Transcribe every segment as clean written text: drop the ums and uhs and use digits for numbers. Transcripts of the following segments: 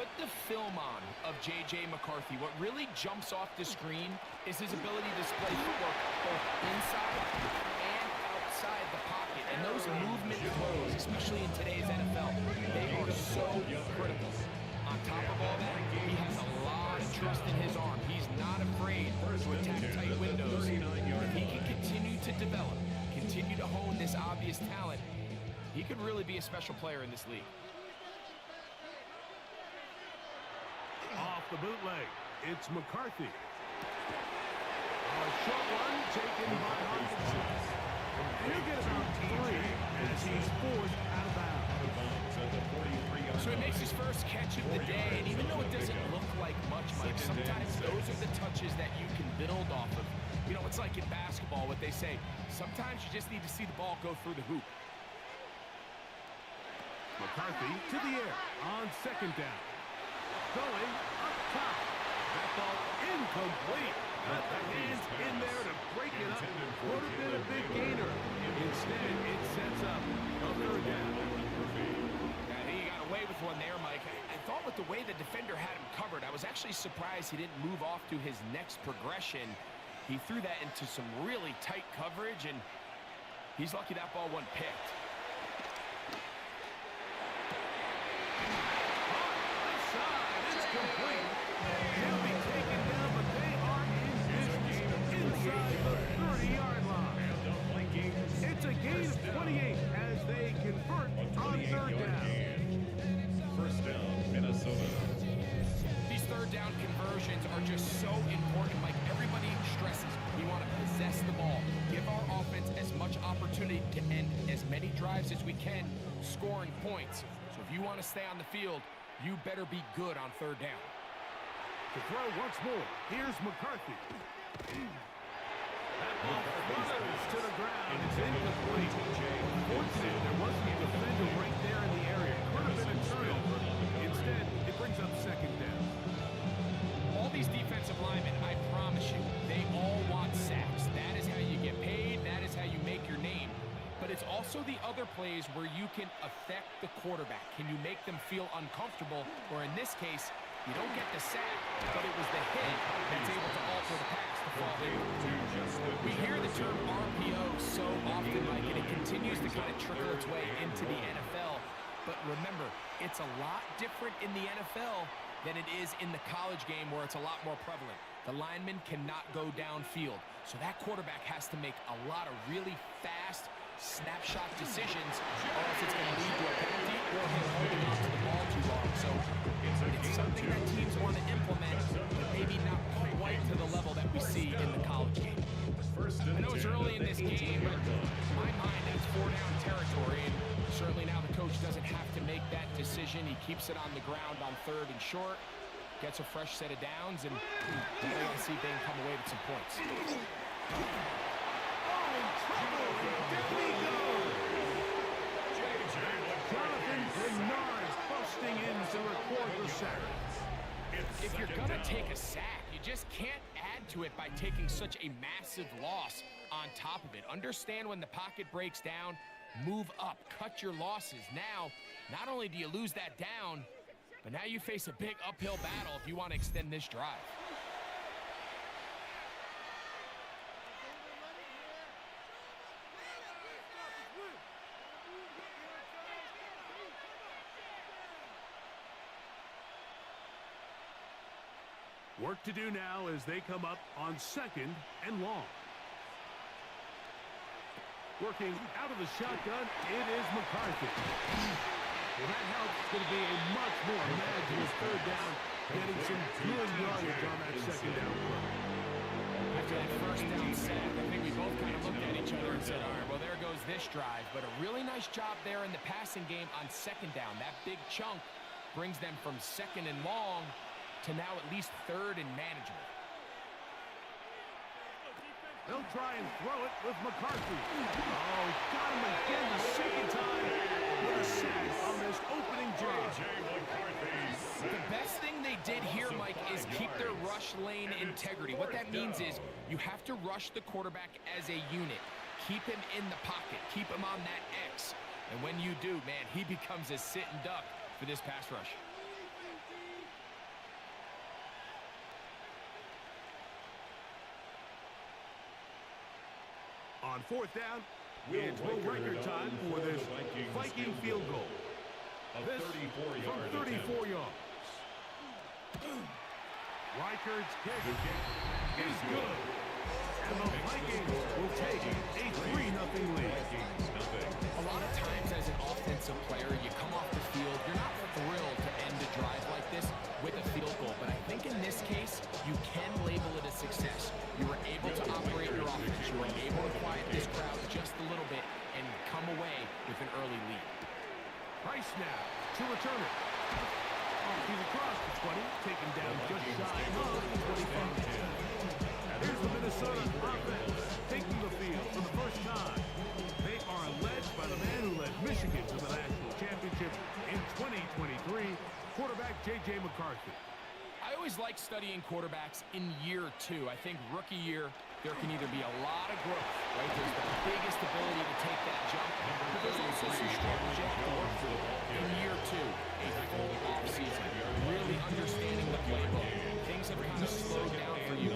put the film on of J.J. McCarthy, what really jumps off the screen is his ability to display footwork both inside and outside the pocket. And those movement throws, especially in today's NFL, they are so critical. On top of all that, he has a lot of trust in his arm. He's not afraid to attack tight windows. If he can continue to develop, continue to hone this obvious talent, he could really be a special player in this league. Off the bootleg, it's McCarthy. A short one taken by Hopkins. And he'll get about 3 as he's forced out of bounds. So he makes his first catch of the day, and even though it doesn't look like much, Mike, sometimes those are the touches that you can build off of. You know, it's like in basketball, what they say, sometimes you just need to see the ball go through the hoop. McCarthy to the air on second down. Going up top. That ball incomplete. Got the hands in there to break it up. Would have been a big gainer. Instead, it sets up a third down. Yeah, he got away with one there, Mike. I thought with the way the defender had him covered, I was actually surprised he didn't move off to his next progression. He threw that into some really tight coverage, and he's lucky that ball wasn't picked. Complete. He'll be taken down, but they are in business inside the 30-yard line. It's a gain of 28 as they convert on third down. First down, Minnesota. These third down conversions are just so important. Like everybody stresses, we want to possess the ball, give our offense as much opportunity to end as many drives as we can, scoring points. So if you want to stay on the field, you better be good on third down. To throw once more, here's McCarthy. That ball flutters to the ground. It's incomplete. Unfortunately, there wasn't a defender right there in the area. Could have been a turnover. Instead, it brings up second down. All these defensive linemen, I promise you, they all want sacks. That is how you get paid. That is how you make your name. But it's also the other plays where you can affect the quarterback. Can you make them feel uncomfortable? Or in this case, you don't get the sack, but it was the hit that's able to alter the pass to fall in. We hear the term RPO so often, Mike, and it continues to kind of trickle its way into the NFL. But remember, it's a lot different in the NFL than it is in the college game where it's a lot more prevalent. The lineman cannot go downfield. So that quarterback has to make a lot of really fast snapshot decisions, or else it's going to lead to a penalty or him holding on to the ball too long. So it's something that teams want to implement, but maybe not quite to the level that we see in the college game. I know it's early in this game, but in my mind, it's 4-down territory, and certainly now the coach doesn't have to make that decision. He keeps it on the ground on third and short, gets a fresh set of downs, and we're going to see if they can come away with some points. Jonathan Bernard busting in to record the sack. If you're going to take a sack, you just can't add to it by taking such a massive loss on top of it. Understand when the pocket breaks down, move up, cut your losses. Now, not only do you lose that down, but now you face a big uphill battle if you want to extend this drive. Work to do now as they come up on second and long. Working out of the shotgun, it is McCarthy. Well, that helps. It's going to be a much more manageable third down, getting some good yardage on that second down play. After that first down sack, I think we both kind of looked at each other and said, all right, well, there goes this drive. But a really nice job there in the passing game on second down. That big chunk brings them from second and long to now at least third and manageable. They'll try and throw it with McCarthy. Oh, got him again the second time with a sack on this opening drive. The best thing they did here, Mike, is keep their rush lane integrity. What that means is you have to rush the quarterback as a unit. Keep him in the pocket. Keep him on that X. And when you do, man, he becomes a sitting duck for this pass rush. On fourth down, Will it's Will Riker Riker time on for for the this Vikings Viking field field goal. A This 34-yard from 34 attempt. yards. Riker's kick The kick is good. And the Vikings will take a 3-0 lead. Vikings nothing. A lot of times as an offensive player, you come off the field, you're not thrilled to end a drive like this with a field goal. But I think in this case, you can label it a success. You were able to operate your offense. You were able to quiet this crowd just a little bit and come away with an early lead. Price now to return it. He's across the 20, taken down just shy of the 25. Here's the Minnesota offense taking the field for the first time. They are led by the man who led Michigan to the national championship in 2023, quarterback J.J. McCarthy. I always like studying quarterbacks in year 2. I think rookie year, there can either be a lot of growth, right? There's the biggest ability to take that jump, but there's also some strategy to work through. In year 2, a full offseason, really understanding the playbook. Things have kind of slowed down for you.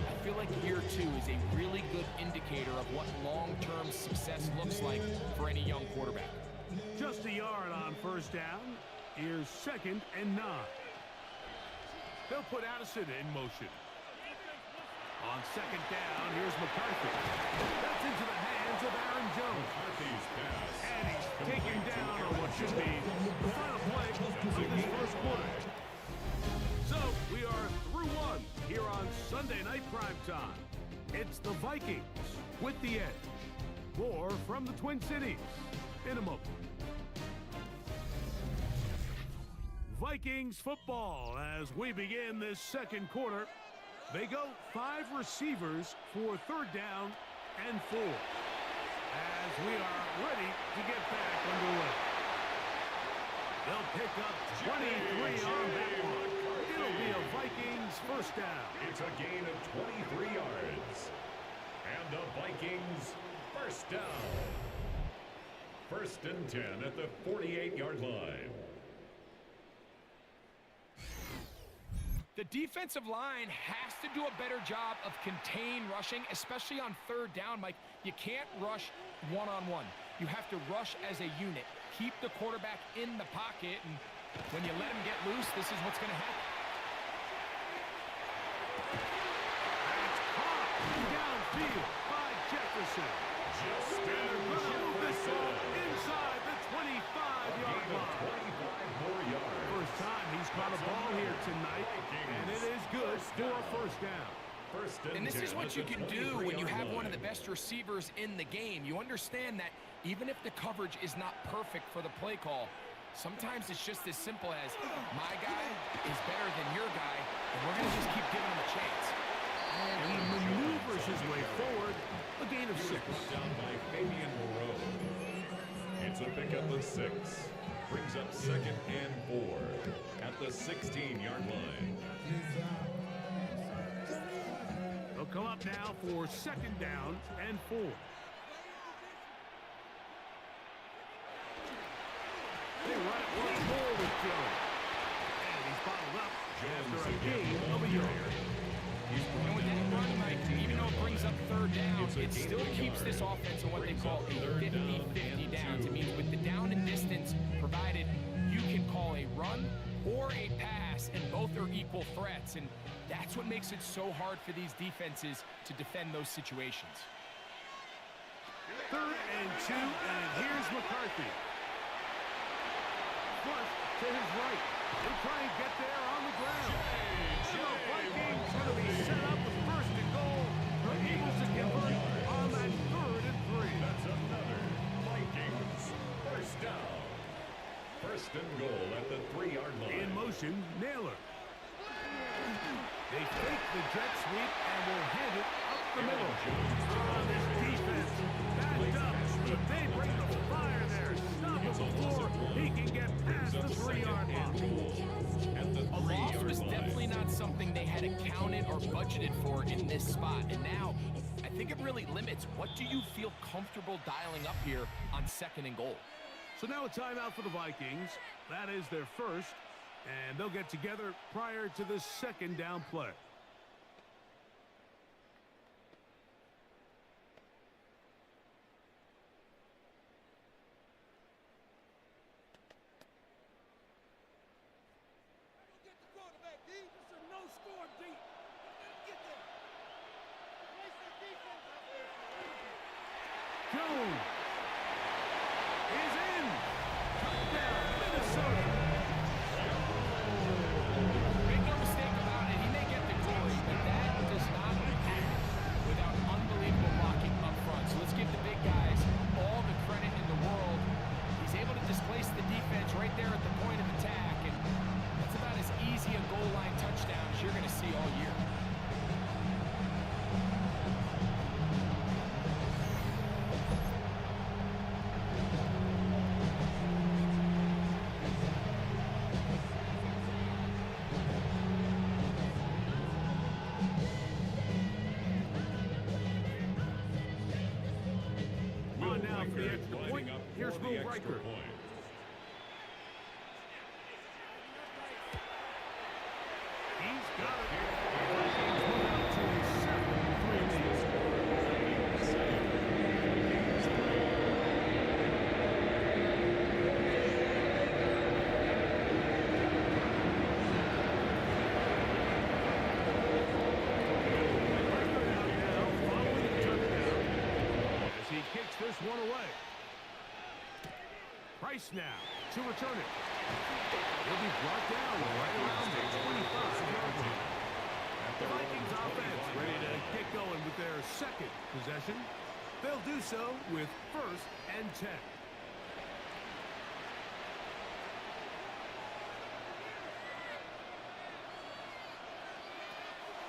I feel like year 2 is a really good indicator of what long-term success looks like for any young quarterback. Just a yard on first down. Here's 2nd and 9. They'll put Addison in motion. On 2nd down, here's McCarthy. That's into the hands of Aaron Jones. McCarthy's pass. And he's taken down on what should be the final play of this first quarter. So, we are through 1 here on Sunday Night Primetime. It's the Vikings with the edge. More from the Twin Cities in a moment. Vikings football as we begin this second quarter. They go 5 receivers for 3rd down and 4. As we are ready to get back underway. They'll pick up 23 on that one. It'll be a Vikings first down. It's a gain of 23 yards. And the Vikings first down. 1st and 10 at the 48-yard line. The defensive line has to do a better job of contain rushing, especially on 3rd down, Mike. You can't rush one-on-one. You have to rush as a unit. Keep the quarterback in the pocket, and when you let him get loose, this is what's going to happen. It's caught downfield by Jefferson. Just And they're going to move this ball inside the 25-yard line. 25 more yards. First time he's caught a ball here tonight, and it is good for a first down. And this is what you can do when you have one of the best receivers in the game. You understand that even if the coverage is not perfect for the play call, sometimes it's just as simple as my guy is better than your guy, and we're going to just keep giving him a chance. And he maneuvers his way forward, a gain of 6. Down by Fabian Moreau. It's a pickup of 6. Brings up 2nd and 4 at the 16-yard line. They'll come up now for 2nd down and 4. They run it once more with Jones. And he's bottled up after a gain of a yard. And with that run, Mike, even though it brings up 3rd down, it still keeps this offense in what they call a 50-50 downs. It means with the down and distance provided, you can call a run or a pass, and both are equal threats. And that's what makes it so hard for these defenses to defend those situations. 3rd and 2, and here's McCarthy. Flush to his right. They try and get there on the ground. And the Vikings going to be set up with 1st and goal. The Eagles to convert on that 3rd and 3. That's another Vikings first down. 1st and goal at the 3-yard line. In motion, Naylor. They fake the jet sweep and will hand it up the middle. Oh, this defense backed up, but they bring the fire there. Stop him before he can get past the 3-yard line. A loss was definitely not something they had accounted or budgeted for in this spot. And now, I think it really limits what do you feel comfortable dialing up here on 2nd and goal. So now a timeout for the Vikings. That is their first, and they'll get together prior to the 2nd down play. Jones is in. Touchdown, Minnesota. Make no mistake about it, he may get the glory, but that does not happen without unbelievable blocking up front. So let's give the big guys all the credit in the world. He's able to displace the defense right there at the point of attack, and that's about as easy a goal line touchdown as you're going to see all year. On now for the extra point. Here's Will Riker. He's got it. Vikings move out to a 7-3 lead. Riker out now following the touchdown as he kicks this one away. Price now to return it. He'll be brought down right around the 25-yard line. The Vikings offense ready to get going with their second possession. They'll do so with 1st and 10.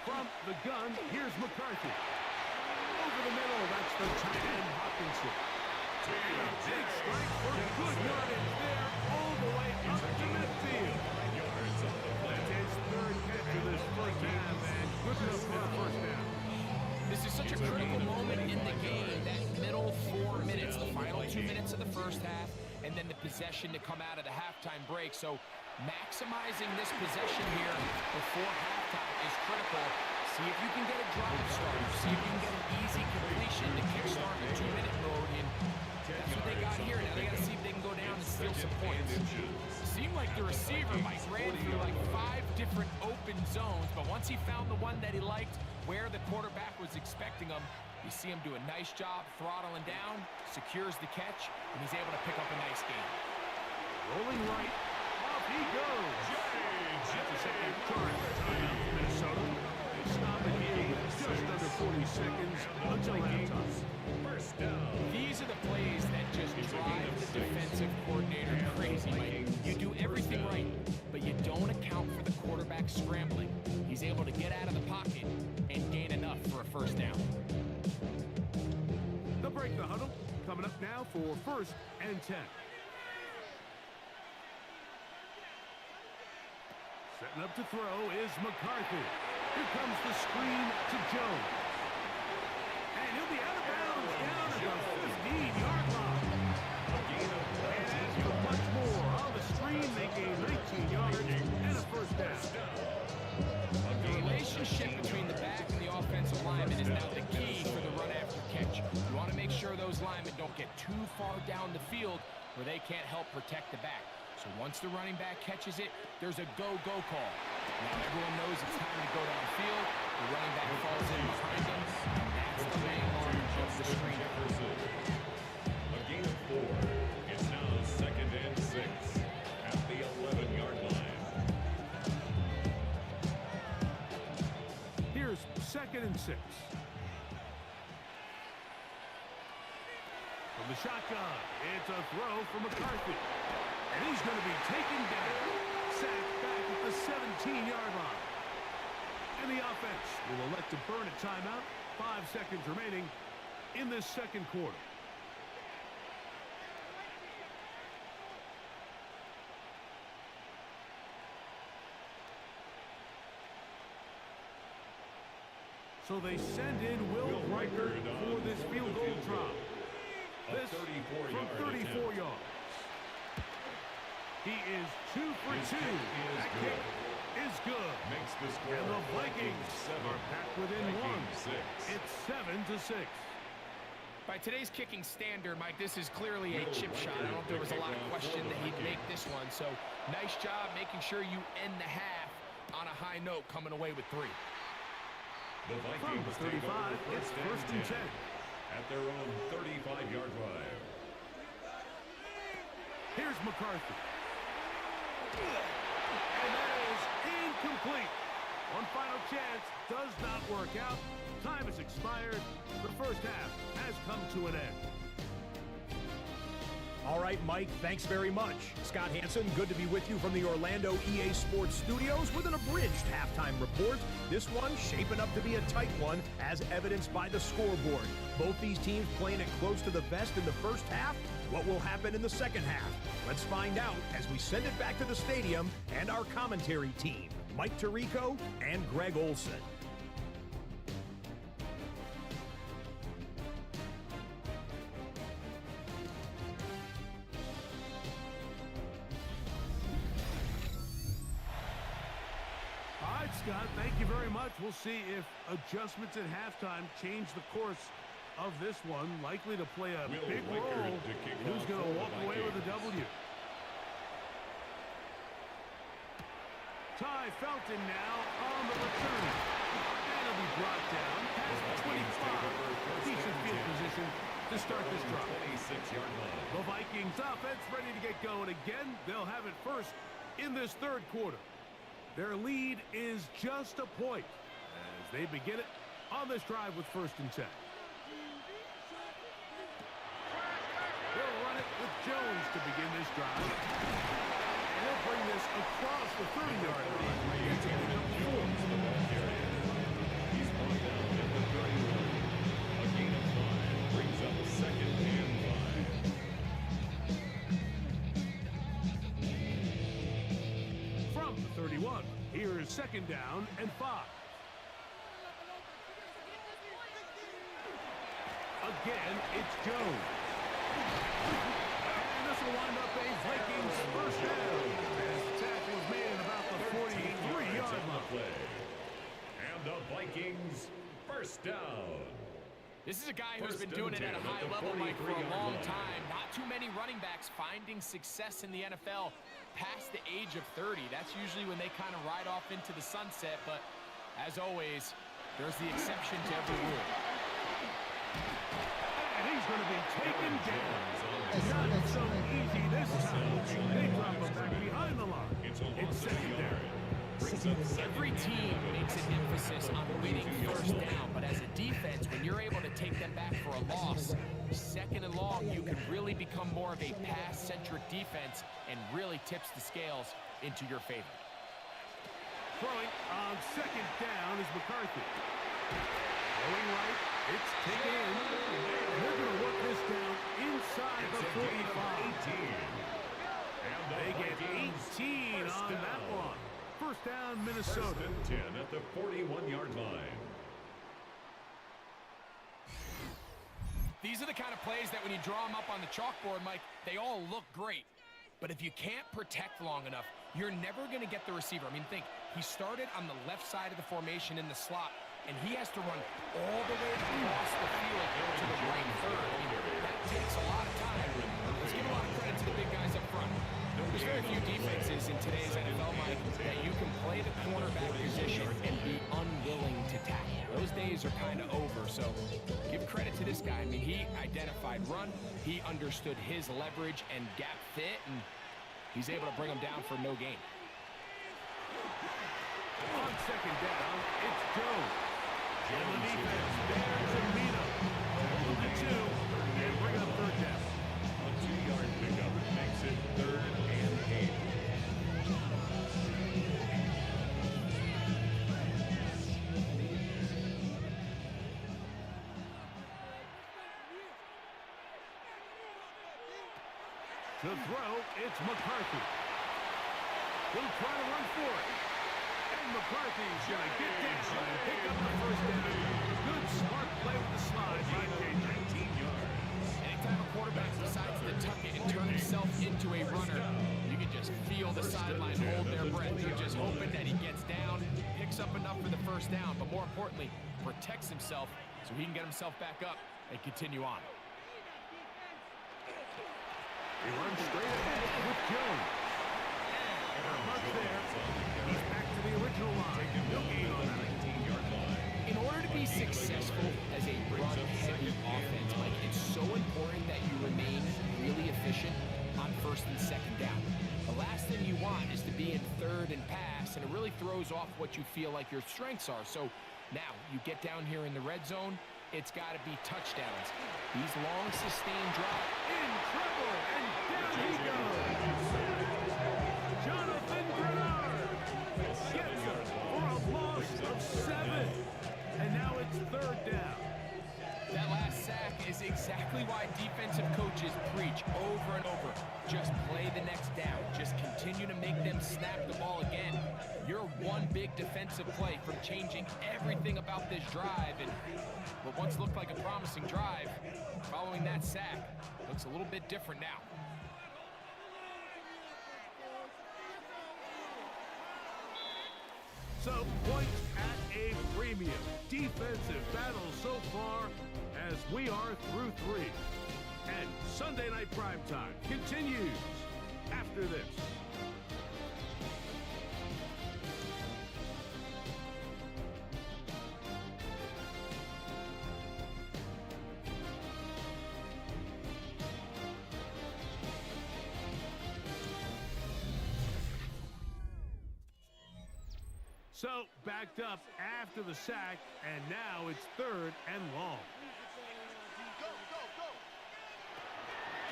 From the gun, here's McCarthy. Over the middle, that's the tight end Hopkinson. And a big strike for good yardage there, all the way up to midfield. That's his 3rd catch of this first half, and good enough for a first down. This is such a critical moment in the game, that middle 4 minutes, the final 2 minutes of the first half, and then the possession to come out of the halftime break. So maximizing this possession here before halftime is critical. See if you can get a drive started. See if you can get an easy completion to kickstart the 2-minute mode. And that's what they got here. Now they got to see if they can go down and steal some points. Seemed like the receiver, Mike, ran through like 5 different open zones, but once he found the one that he liked, where the quarterback was expecting him, you see him do a nice job throttling down, secures the catch, and he's able to pick up a nice gain. Rolling right, off he goes. That's a second charge timeout for Minnesota. They stop the game just under 40 seconds until halftime. First down. These are the plays that just drive the defensive coordinator crazy, Mike. You do everything right, but you don't account for the quarterback scrambling. He's able to get out of the pocket and gain enough for a first down. They'll break the huddle. Coming up now for 1st and 10. Setting up to throw is McCarthy. Here comes the screen to Jones. And he'll be out of bounds down at the 15-yard line. And as for much more on the screen, they gain 19 yards and a first down. The relationship between the back and the offensive lineman is now the key for the run after catch. You want to make sure those linemen don't get too far down the field where they can't help protect the back. So once the running back catches it, there's a go-go call. Now everyone knows it's time to go downfield. The running back falls in behind them, and that's the main mark of the screen. A gain of 4. It's now 2nd and 6 at the 11-yard line. Here's 2nd and 6. From the shotgun, it's a throw for McCarthy. And he's going to be taken down. Sacked back at the 17-yard line. And the offense will elect to burn a timeout. 5 seconds remaining in this second quarter. So they send in Will Riker for this field goal drop. This from 34 yards. He is 2 for 2. That kick is good. Makes the score. And the Vikings are back within 1. It's 7-6. By today's kicking standard, Mike, this is clearly a chip shot. I don't think there was a lot of question that he'd make this one. So nice job making sure you end the half on a high note, coming away with 3. The From Vikings the 35, it's 1st and 10. at their own 35-yard line. Here's McCarthy. And that is incomplete. One final chance does not work out. Time has expired. The first half has come to an end. All right, Mike, thanks very much. Scott Hansen, good to be with you from the Orlando EA Sports Studios with an abridged halftime report. This one shaping up to be a tight one, as evidenced by the scoreboard. Both these teams playing it close to the vest in the first half. What will happen in the second half? Let's find out as we send it back to the stadium and our commentary team, Mike Tirico and Greg Olson. All right, Scott, thank you very much. We'll see if adjustments at halftime change the course of this one. Likely to play a big role. Who's going to walk away with a W? Ty Felton now on the return. And he'll be brought down past the 25. Decent field position to start this drive. The Vikings offense ready to get going again. They'll have it first in this third quarter. Their lead is just a point as they begin it on this drive with 1st and 10. They'll run it with Jones to begin this drive. And they'll bring this across the 30-yard line. It's a pick up 4. He's brought down at the 31. A gain of 5 brings up 2nd and 5. From the 31, here's 2nd down and 5. Again, it's Jones. And this will wind up a Vikings first down as the tackle is made at about the 43-yard line. And the Vikings first down. This is a guy who's been doing it at a high level, Mike, for a long time. Not too many running backs finding success in the NFL past the age of 30. That's usually when they kind of ride off into the sunset, but as always, there's the exception to every rule. And he's going to be taken down. Not so easy this time. They drop him back behind the line. It's 2nd down. Every team makes an emphasis on winning first down, but as a defense, when you're able to take them back for a loss, 2nd and long, you can really become more of a pass-centric defense and really tips the scales into your favor. Throwing on 2nd down is McCarthy. Going right, it's taken in. And they're going to work this down inside the 45. They get 18 on that one. First down, Minnesota. 1st and 10 at the 41-yard line. These are the kind of plays that when you draw them up on the chalkboard, Mike, they all look great. But if you can't protect long enough, you're never going to get the receiver. I mean, think, he started on the left side of the formation in the slot, and he has to run all the way across the field to the right third. I mean, that takes a lot of time. Let's give a lot of credit to the big guys up front. There's very few defenses in today's NFL, Mike, that you can play the cornerback position and be unwilling to tackle. Those days are kind of over, so give credit to this guy. I mean, he identified run, he understood his leverage and gap fit, and he's able to bring them down for no gain. On 2nd down, it's Jones. And the defense dares to beat him. Hold it to 2 and bring up 3rd down. A 2-yard pickup makes it 3rd and 8. To throw, it's McCarthy. He'll try to run for it. And McCarthy's going to get down and pick up the first down. Good, smart play with the slide by JJ. 19 yards. Anytime a quarterback decides to tuck it and turn himself into a runner, you can just feel the sideline hold their breath. They're just hoping that he gets down, picks up enough for the first down, but more importantly, protects himself so he can get himself back up and continue on. He runs straight ahead with Jones. And a there. He's back to the original line. No gain on that 19-yard line. In order to be successful as a run-heavy offense, in third and pass, and it really throws off what you feel like your strengths are. So now you get down here in the red zone, it's got to be touchdowns. These long sustained drives. In trouble, and down he goes. Jonathan Grenard gets him for a loss of 7. And now it's third down. That last sack is exactly why defensive coaches preach over and over. Just play the next down. Just continue to make them snap the ball again. You're one big defensive play from changing everything about this drive. And what once looked like a promising drive, following that sack, looks a little bit different now. So points at a premium. Defensive battle so far as we are through 3. And Sunday Night Primetime continues after this. So, backed up after the sack, and now it's third and long.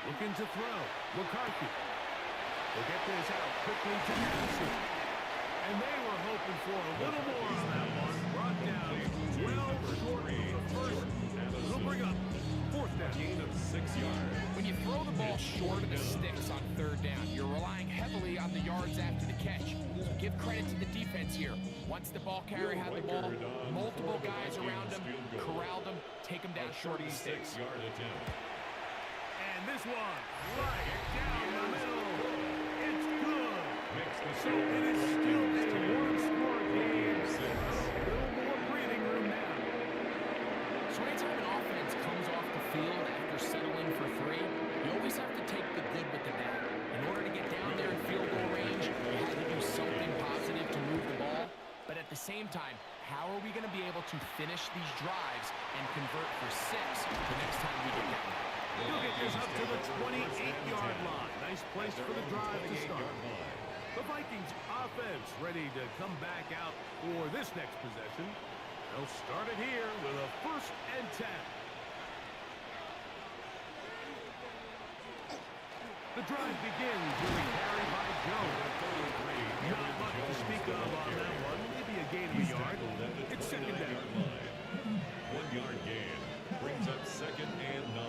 Looking to throw. McCarthy. They'll get this out quickly to Madison. And they were hoping for a little more on that one. Brought down well short of the first. They'll bring up fourth down. Gain of 6 yards. When you throw the ball short of the sticks on third down, you're relying heavily on the yards after the catch. So give credit to the defense here. Once the ball carrier had the ball, multiple guys around him, corralled him, take him down short of the sticks. 36-yard attempt. And this one, right down the middle. It's good. So it is still a one-score game. A little more breathing room now. So anytime an offense comes off the field after settling for 3, you always have to take the good with the bad. In order to get down there in field goal range, you have to do something positive to move the ball. But at the same time, how are we going to be able to finish these drives and convert for 6 the next time we get down there? He'll get this up to the 28-yard line. Nice place for the drive to start. The Vikings offense ready to come back out for this next possession. They'll start it here with a 1st and 10. The drive begins with a carry by Jones. Not much to speak of on that one. Maybe a gain of a yard. It's second down. 1-yard gain brings up 2nd and 9.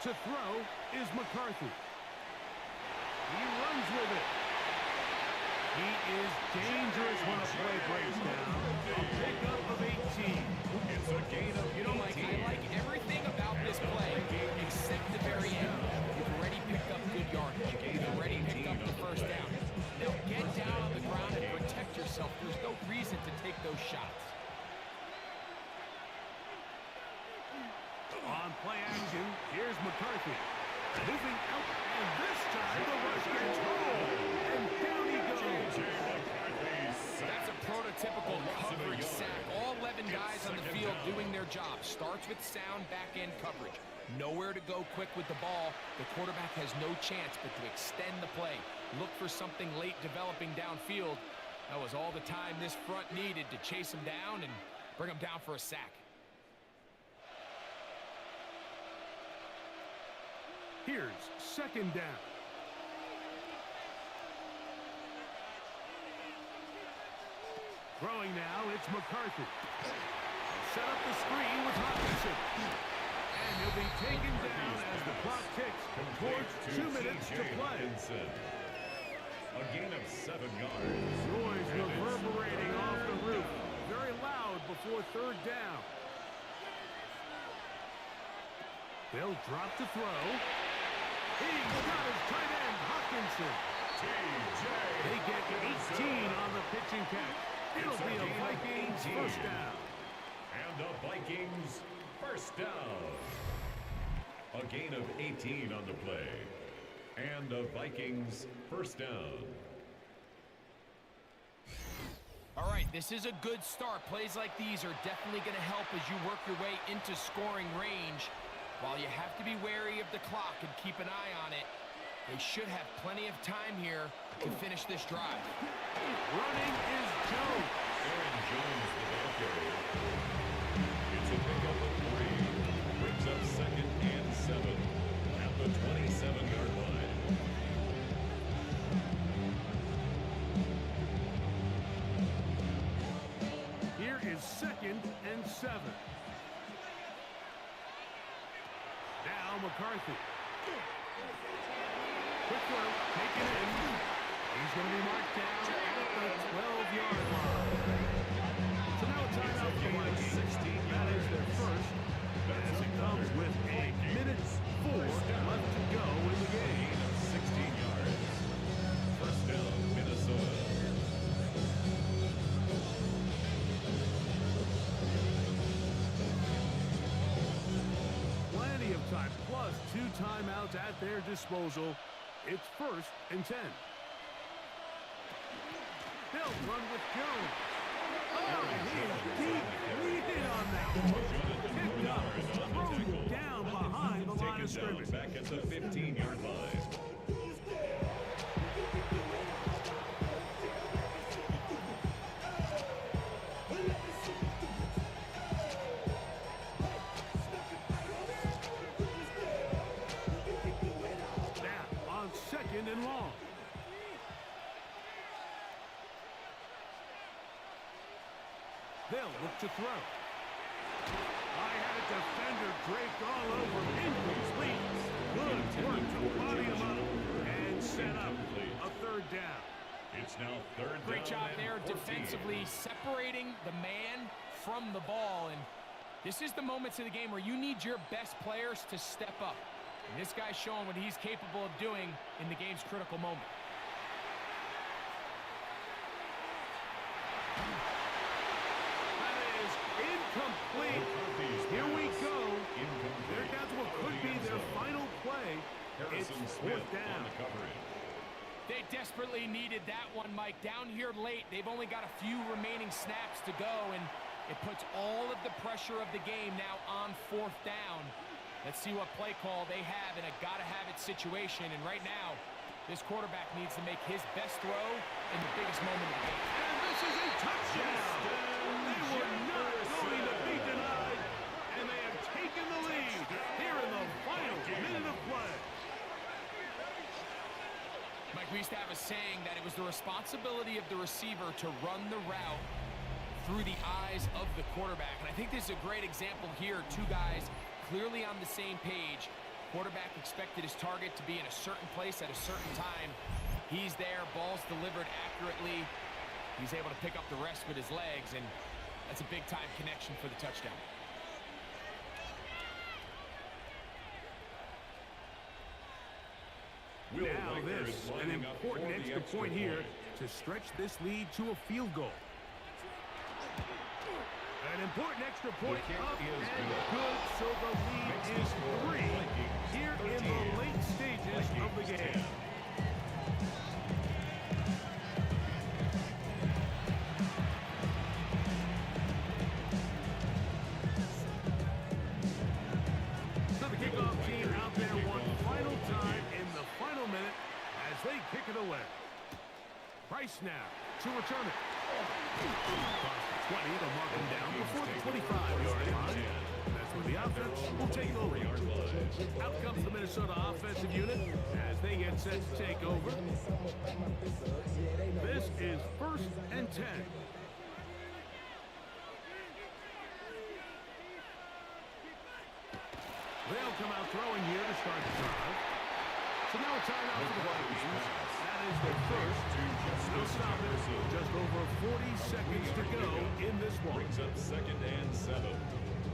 To throw is McCarthy. He runs with it. He is dangerous when a play breaks down. A pickup of 18. It's a gain of 18. Mike, I like everything about this play except the very end. You've already picked up good yardage. You've already picked up the first down. Now get down on the ground and protect yourself. There's no reason to take those shots. On play action, here's McCarthy. Moving out, and this time the rush gets home. And down he goes. That's a prototypical coverage sack. All 11 guys on the field doing their job. Starts with sound back-end coverage. Nowhere to go quick with the ball. The quarterback has no chance but to extend the play. Look for something late developing downfield. That was all the time this front needed to chase him down and bring him down for a sack. Here's second down. Throwing now, it's McCarthy. Set up the screen with Hawkinson. And he'll be taken down as the clock ticks towards 2 minutes to play. A gain of 7 yards. Noise reverberating off the roof. Very loud before third down. They'll drop to throw. He's got his tight end, Hawkinson. They get 18 on the pitching catch. It'll be a Vikings first down. And a Vikings first down. A gain of 18 on the play. And a Vikings first down. All right, this is a good start. Plays like these are definitely going to help as you work your way into scoring range. While you have to be wary of the clock and keep an eye on it, they should have plenty of time here to finish this drive. Running is Jones. Aaron Jones, the ball carrier. It's a pickup of 3. Brings up 2nd and 7 at the 27-yard line. Here is 2nd and 7. Now McCarthy. Quick throw, taken in. He's going to be marked down at the 12-yard line. So now a timeout for the Vikings. That is their first, as it comes with a minute 4 left to go in the game. 16 yards. First down, Minnesota. Plenty of time, plus 2 timeouts at their disposal. It's 1st and 10. They'll run with Jones. Oh, he's deep. Lead on that one. Picked up, thrown down behind the line of scrimmage. Back at the 15-yard line. Now on 2nd and long. They'll look to throw. I had a defender draped all over him. Incomplete. Good work to body him up and set up a 3rd down. It's now 3rd down. Great job and there 14. defensively, separating the man from the ball. And this is the moments of the game where you need your best players to step up. And this guy's showing what he's capable of doing in the game's critical moment. Incomplete. Here we go. They're down to what could be their final play. It's 4th down. They desperately needed that one, Mike. Down here late, they've only got a few remaining snaps to go, and it puts all of the pressure of the game now on 4th down. Let's see what play call they have in a gotta-have-it situation. And right now, this quarterback needs to make his best throw in the biggest moment of the game. And this is a touchdown. They were not going to be denied, and they have taken the lead here in the final minute of play. Mike, we used to have a saying that it was the responsibility of the receiver to run the route through the eyes of the quarterback. And I think this is a great example here. 2 guys clearly on the same page. Quarterback expected his target to be in a certain place at a certain time. He's there, ball's delivered accurately. He's able to pick up the rest with his legs, and that's a big-time connection for the touchdown. Now this, an important extra point here to stretch this lead to a field goal. An important extra point up and good, so the lead is 3 here in the late stages of the game. So the kickoff team out there one final time in the final minute as they kick it away. Price now to return it. 20 to mark him down before the 25-yard line. That's where the offense will take over. Out comes the Minnesota offensive unit as they get set to take over. This is 1st and 10. They'll come out throwing here to start the drive. So now a timeout for the Vikings. That is their first. No stoppage. Just over 40 seconds to go in this one. Brings up 2nd and 7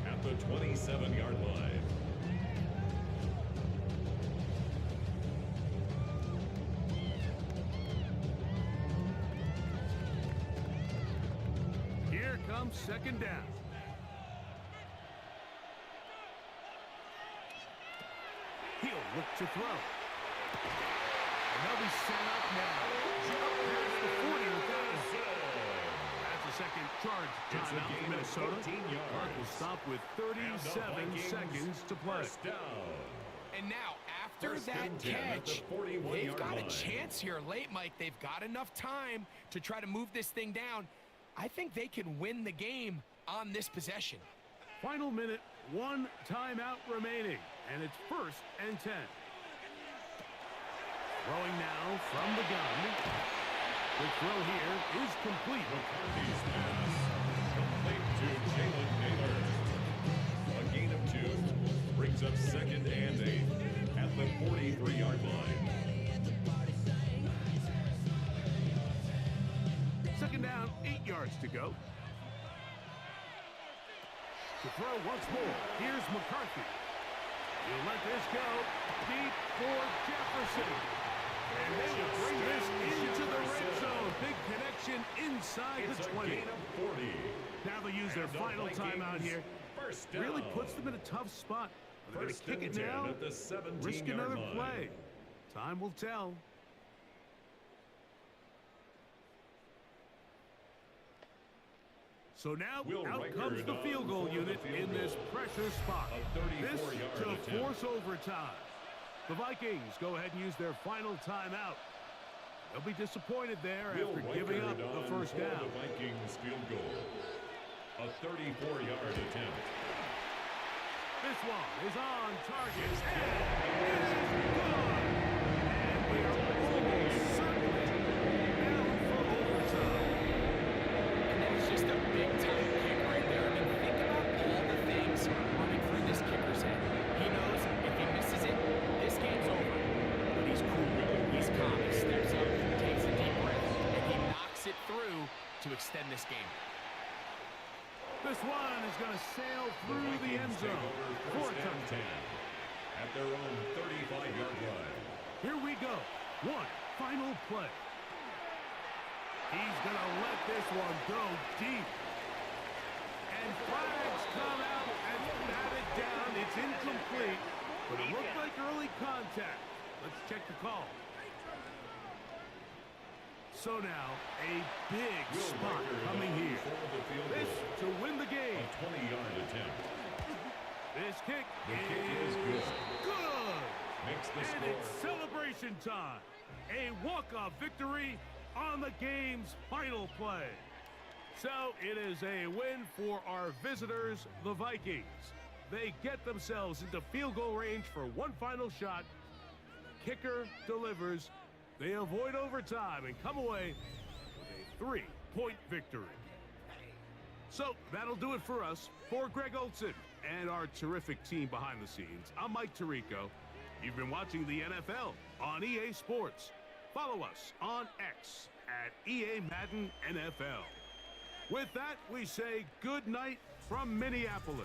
at the 27-yard line. Here comes 2nd down. He'll look to throw. And they'll be set up now. Up past the 40 without a. That's second charge It's a timeout gain for of Minnesota. 14 yards. Clock will stop with And the 37 Vikings, seconds to play. First down. And now, after First that and 10 at the catch, 41-yard they've got line. a chance here late, Mike. They've got enough time to try to move this thing down. I think they can win the game on this possession. Final minute, one timeout remaining, and it's 1st and 10. Throwing now from the gun. The throw here is complete. McCarthy's pass complete to Jalen Naylor. A gain of 2 brings up 2nd and 8 at the 43-yard line. 2nd down, 8 yards to go. To throw once more, here's McCarthy. He'll let this go deep for Jefferson. And they will bring this into the red zone. Big connection inside It's the a 20. gain of 40. Now they'll use their And the final timeout here. First down. Really puts them in a tough spot. Are they going to First kick and it 10 now? at the 17-yard Risk another line. play. Time will tell. So now Will out Riker comes the down field goal for the unit field in this goal. pressure spot. A This 34-yard to attempt. force overtime. The Vikings go ahead and use their final timeout. They'll be disappointed there Will after Riker giving up the down first for down. The Vikings field goal. A 34-yard attempt. This one is on target. And it is good. And we are almost certainly down for overtime. And that's just a big-time kick right there. I mean, think about all the things running through this kicker's head. He knows if he misses it, this game's over. But he's cool. He's calm. He steps up, takes a deep breath, and he knocks it through to extend this game. This one is going to sail through the end Vikings take zone over for a first and touchdown. 10 at their own 35-yard line. Here we go. One final play. He's going to let this one go deep. And flags come out and bat it down. It's incomplete, but it looked like early contact. Let's check the call. So now, a big Will spot Riker coming down here. for the field This goal. to win the game. A 20-yard attempt. This kick The kick is good. good. Makes the And score. it's celebration time. A walk-off victory on the game's final play. So it is a win for our visitors, the Vikings. They get themselves into field goal range for one final shot. Kicker delivers. They avoid overtime and come away with a 3-point victory. So that'll do it for us. For Greg Olson and our terrific team behind the scenes, I'm Mike Tirico. You've been watching the NFL on EA Sports. Follow us on X at EA Madden NFL. With that, we say good night from Minneapolis.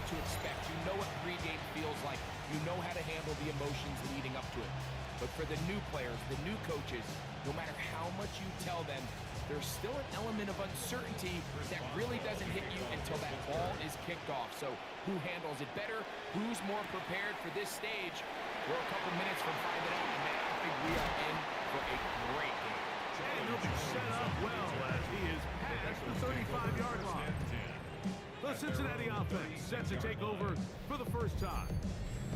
to expect. You know what pregame feels like. You know how to handle the emotions leading up to it. But for the new players, the new coaches, no matter how much you tell them, there's still an element of uncertainty that really doesn't hit you until that ball is kicked off. So who handles it better? Who's more prepared for this stage? We're a couple minutes from finding out, and man, I think we are in for a great game. And he'll be set up well as he is past the 35-yard line. The Cincinnati offense set to take over for the first time.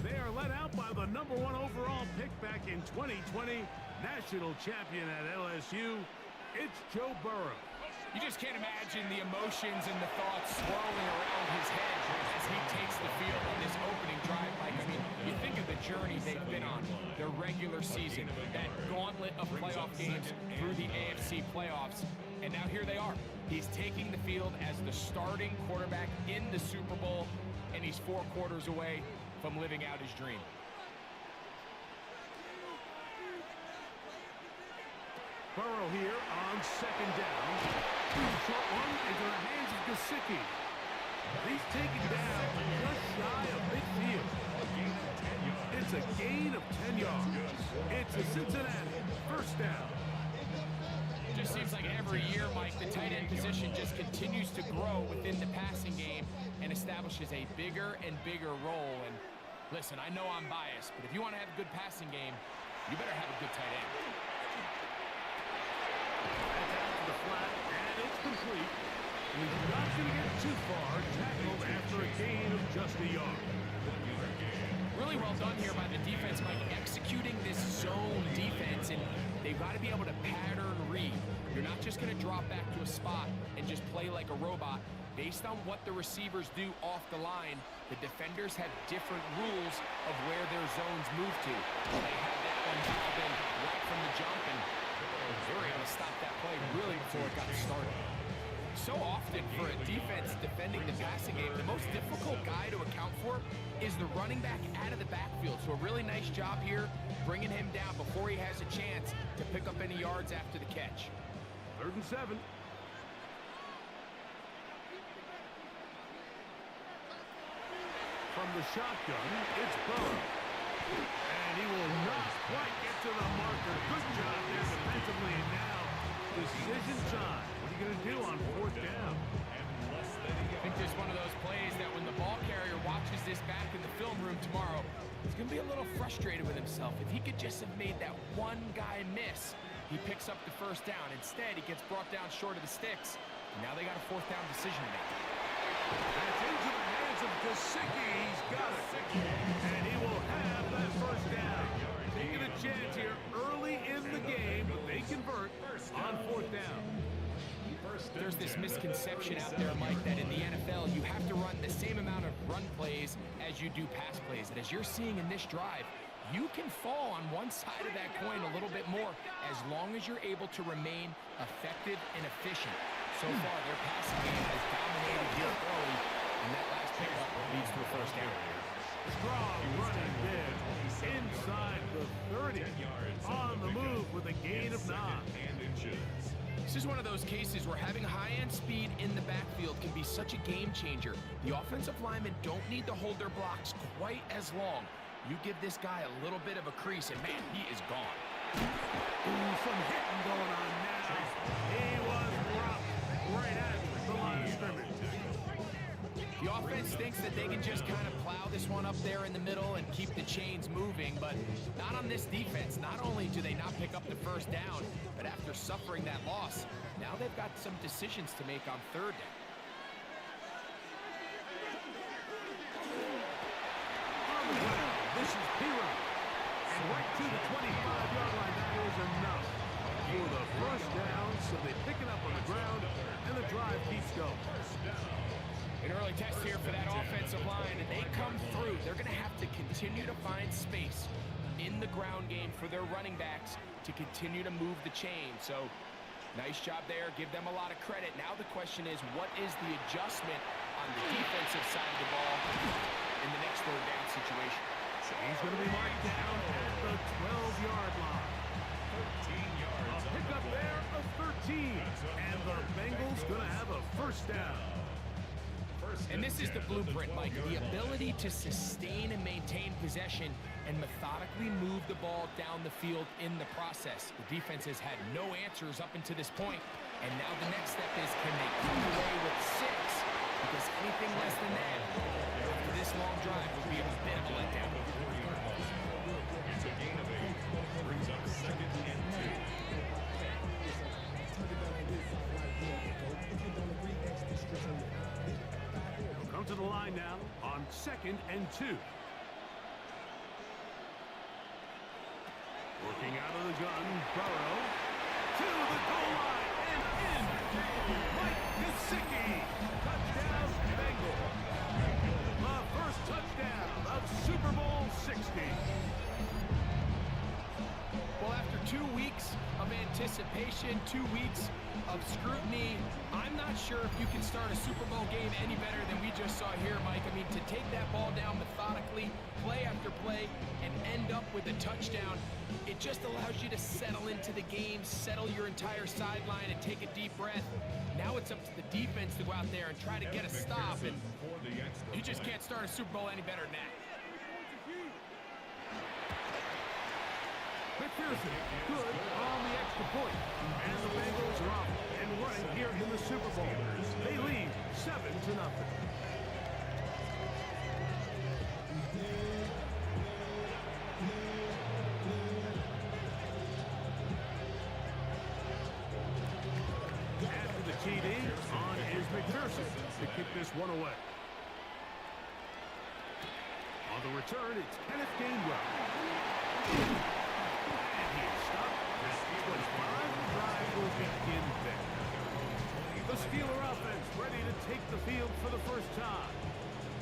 They are led out by the #1 overall pick back in 2020, national champion at LSU. It's Joe Burrow. You just can't imagine the emotions and the thoughts swirling around his head as he takes the field on this opening drive. Like, I mean, you think of the journey they've been on, their regular season, that gauntlet of playoff games through the AFC playoffs, and now here they are. He's taking the field as the starting quarterback in the Super Bowl, and he's 4 quarters away from living out his dream. Burrow here on second down. Short one into the hands of Gesicki. He's taken down just shy of midfield. It's a gain of 10 yards. It's a Cincinnati first down. Just seems like every year, Mike, the tight end position just continues to grow within the passing game and establishes a bigger and bigger role. And listen, I know I'm biased, but if you want to have a good passing game, you better have a good tight end. That's out to the flat, and it's complete. He's not going to get too far, tackled after a gain of just a yard. Really well done here by the defense, Mike, executing this zone defense, and they've got to be able to pattern read. You're not just going to drop back to a spot and just play like a robot. Based on what the receivers do off the line, the defenders have different rules of where their zones move to. They had that one dialed in right from the jump, and they were able to stop that play really before it got started. So often for a defense defending the passing game, the most difficult guy to account for is the running back out of the backfield. So a really nice job here bringing him down before he has a chance to pick up any yards after the catch. 3rd and 7. From the shotgun, it's Burrow. And he will not quite get to the marker. Good job there defensively. And now, decision time. What are you going to do on 4th down? I think there's one of those plays that when the ball carrier watches this back in the film room tomorrow, he's going to be a little frustrated with himself. If he could just have made that one guy miss, he picks up the 1st down. Instead, he gets brought down short of the sticks. And now they got a 4th down decision to make. That's into the hands of Gesicki. He's got it. And he will have that 1st down. Taking a chance here early in the game, but they convert on 4th down. There's this misconception out there, Mike, that in the NFL, you have to run the same amount of run plays as you do pass plays. And as you're seeing in this drive, you can fall on one side of that coin a little bit more as long as you're able to remain effective and efficient. So far, their passing game has dominated here early, and that last pickup leads to a 1st down. Strong running bid inside the 30. On the move with a gain of 9. This is one of those cases where having high-end speed in the backfield can be such a game changer. The offensive linemen don't need to hold their blocks quite as long. You give this guy a little bit of a crease, and man, he is gone. Ooh, some hitting going on now. He was dropped right at the line of scrimmage. The offense thinks that they can just kind of plow this one up there in the middle and keep the chains moving, but not on this defense. Not only do they not pick up the 1st down, but after suffering that loss, now they've got some decisions to make on 3rd down. On the ground, this is Piro. And right to the 25-yard line, that is enough for the 1st down, so they pick it up on the ground, and the drive keeps going. An early test here for that offensive line, and they come through. They're going to have to continue to find space in the ground game for their running backs to continue to move the chain. So, nice job there. Give them a lot of credit. Now the question is, what is the adjustment on the defensive side of the ball in the next 3rd down situation? He's going to be marked down at the 12-yard line. 13 yards. A pickup there of 13. And the Bengals going to have a 1st down. And this is the blueprint, Mike. The ability to sustain and maintain possession and methodically move the ball down the field in the process. The defense has had no answers up until this point, and now the next step is, can they come away with 6? Because anything less than that, after this long drive, will be a bit of a letdown. It's a gain of 8. Brings up 2nd and 2. Come to the line now on 2nd and 2. Working out of the gun, Burrow to the goal line and in. Mike Gesicki, touchdown Bengals. The first touchdown of Super Bowl 60. Well, after 2 weeks of anticipation, 2 weeks of scrutiny, I'm not sure if you can start a Super Bowl game any better than we just saw here, Mike. I mean, to take that ball down methodically, play after play, and end up with a touchdown, it just allows you to settle into the game, settle your entire sideline, and take a deep breath. Now it's up to the defense to go out there and try to get a stop, and you just can't start a Super Bowl any better than that. McPherson, good on the extra point. And the Bengals are off and running here in the Super Bowl. They lead 7-0. After the TD, on is McPherson to kick this one away. On the return, it's Kenneth Gainwell. The Steeler offense ready to take the field for the first time.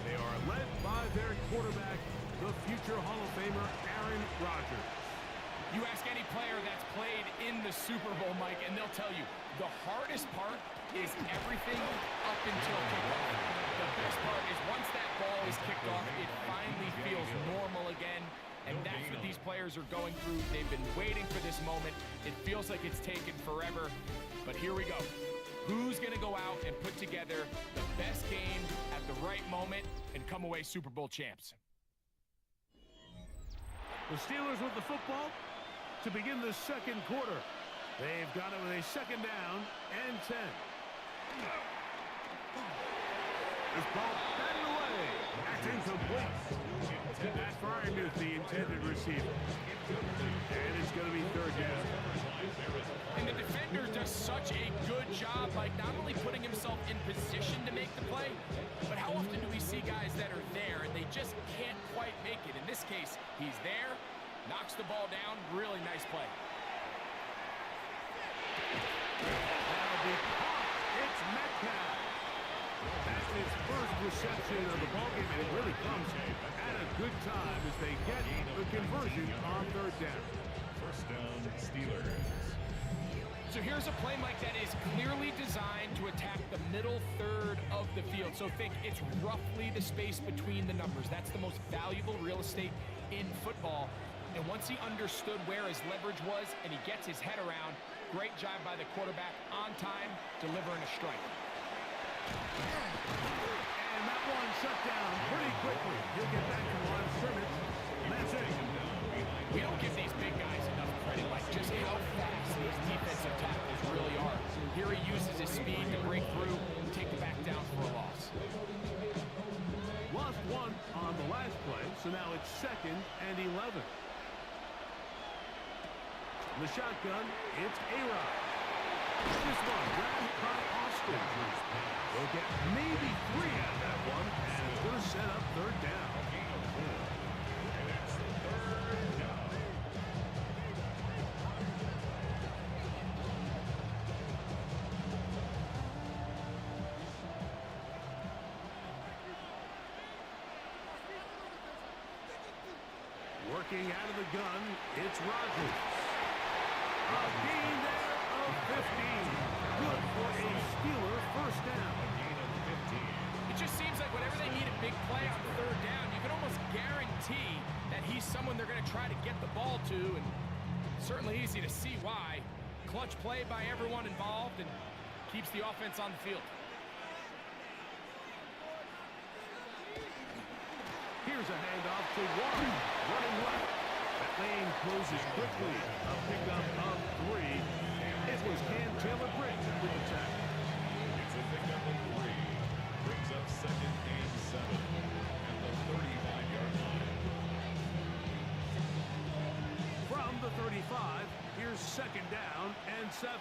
They are led by their quarterback, the future Hall of Famer, Aaron Rodgers. You ask any player that's played in the Super Bowl, Mike, and they'll tell you the hardest part is everything up until kickoff. The best part is once that ball is kicked off, it finally feels normal again. And that's what these players are going through. They've been waiting for this moment. It feels like it's taken forever, but here we go. Who's going to go out and put together the best game at the right moment and come away Super Bowl champs? The Steelers with the football to begin the second quarter. They've got it with a 2nd down and 10. This ball batted away. That's incomplete. That's Freiermuth, the intended receiver. And it's going to be 3rd down. And the defender does such a good job, like not only putting himself in position to make the play, but how often do we see guys that are there and they just can't quite make it? In this case, he's there, knocks the ball down, really nice play. That'll be caught. It's Metcalf. That's his first reception of the ballgame, and it really comes at a good time as they get the conversion on 3rd down. First down, Steelers. So here's a play, Mike, that is clearly designed to attack the middle third of the field. So think it's roughly the space between the numbers. That's the most valuable real estate in football. And once he understood where his leverage was and he gets his head around, great job by the quarterback on time, delivering a strike. And that one shut down pretty quickly. He'll get back to the line of scrimmage. That's it. We don't give these big guys enough credit, like just how fast these defensive tackles really are. Here he uses his speed to break through and take the back down for a loss. Lost 1 on the last play, so now it's 2nd and 11. In the shotgun, it's A-Rod. This one grabbed by Austin. They'll get maybe 3 out of that one, and it's going to set up 3rd down. Working out of the gun, it's Rodgers. A gain there of 15. Good for a Steeler first down. It just seems like whenever they need a big play on 3rd down, you can almost guarantee that he's someone they're going to try to get the ball to, and certainly easy to see why. Clutch play by everyone involved and keeps the offense on the field. Here's a handoff to Warren, running left. That lane closes quickly. A pickup of 3. It was Cam Taylor-Britt with the tackle. It's a pickup of 3. Brings up 2nd and 7 at the 35-yard line. From the 35, here's 2nd down and 7.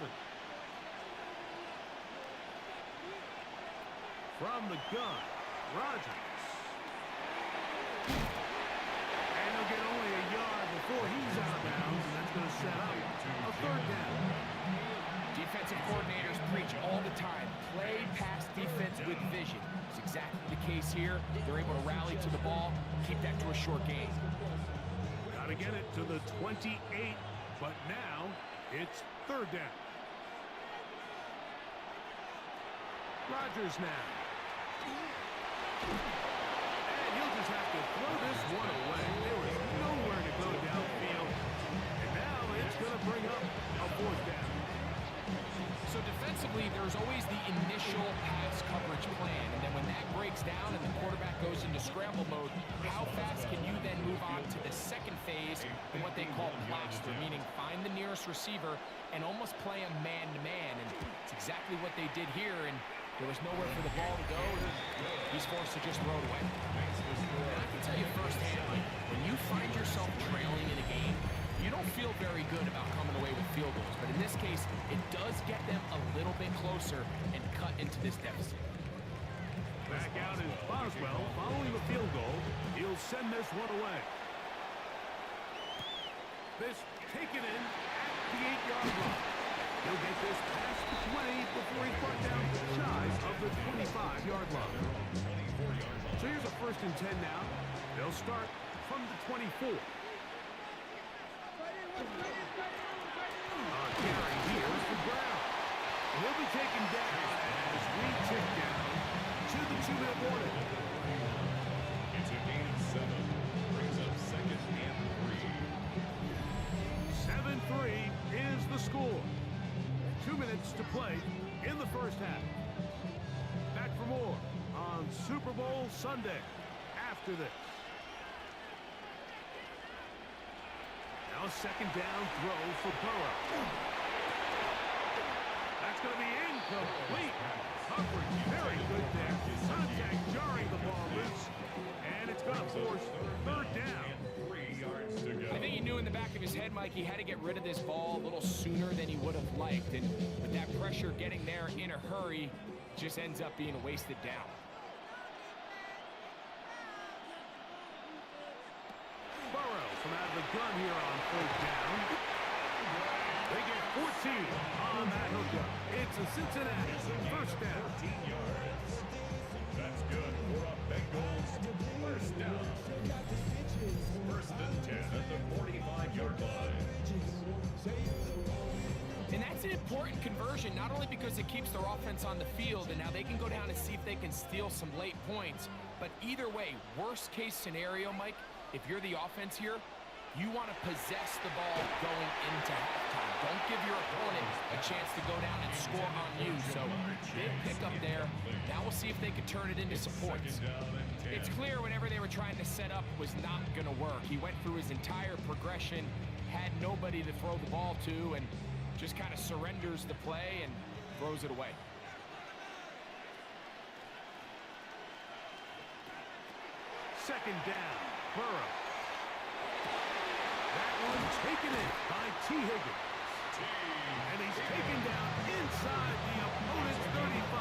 From the gun, Rodgers. And he'll get only a yard before he's out of bounds, and that's going to set up a 3rd down. Defensive coordinators preach all the time, play pass defense with vision. It's exactly the case here. They're able to rally to the ball, keep that to a short game. Got to get it to the 28, but now it's 3rd down. Rodgers now. And he'll just have to throw this one away. There was nowhere to go downfield. And now it's going to bring up a 4th down. So defensively, there's always the initial pass coverage plan, and then when that breaks down and the quarterback goes into scramble mode, how fast can you then move on to the second phase in what they call plaster, meaning find the nearest receiver and almost play a man-to-man, and it's exactly what they did here, and there was nowhere for the ball to go, and he's forced to just throw it away. And I can tell you firsthand, like, when you find yourself trailing in a game, you don't feel very good about coming away with field goals, but in this case, it does get them a little bit closer and cut into this deficit. Back out is Boswell following the field goal. He'll send this one away. This taken in at the 8-yard line. He'll get this past the 20 before he's brought down shy of the 25-yard line. So here's a 1st and 10 now. They'll start from the 24. Carry here for Brown. He'll be taken down as we tick down to the 2-minute warning. It's a gain of 7. Brings up 2nd and 7-3 3. is the score. 2 minutes to play in the 1st half. Back for more on Super Bowl Sunday after this. Now a 2nd down throw for Burrow. That's going to be incomplete. Coverage very good there. Contact jarring the ball loose. And it's going to force 3rd down. 3 yards to go. I think he knew in the back of his head, Mike, he had to get rid of this ball a little sooner than he would have liked. And with that pressure getting there in a hurry, just ends up being a wasted down. Burrow from out of the gun here on 3rd down. They get 14 on that hookup. It's a Cincinnati 1st down. 14 yards. That's good for a Bengals 1st down. 1st and 10 at the 45-yard line. And that's an important conversion, not only because it keeps their offense on the field, and now they can go down and see if they can steal some late points, but either way, worst case scenario, Mike, if you're the offense here, you want to possess the ball going into halftime. Don't give your opponent a chance to go down and score on you. So big pickup there. Now we'll see if they can turn it into some points. It's clear whenever they were trying to set up was not going to work. He went through his entire progression, had nobody to throw the ball to, and just kind of surrenders the play and throws it away. Second down, Burrow. That one taken in by T. Higgins. And he's taken down inside the opponent's 35.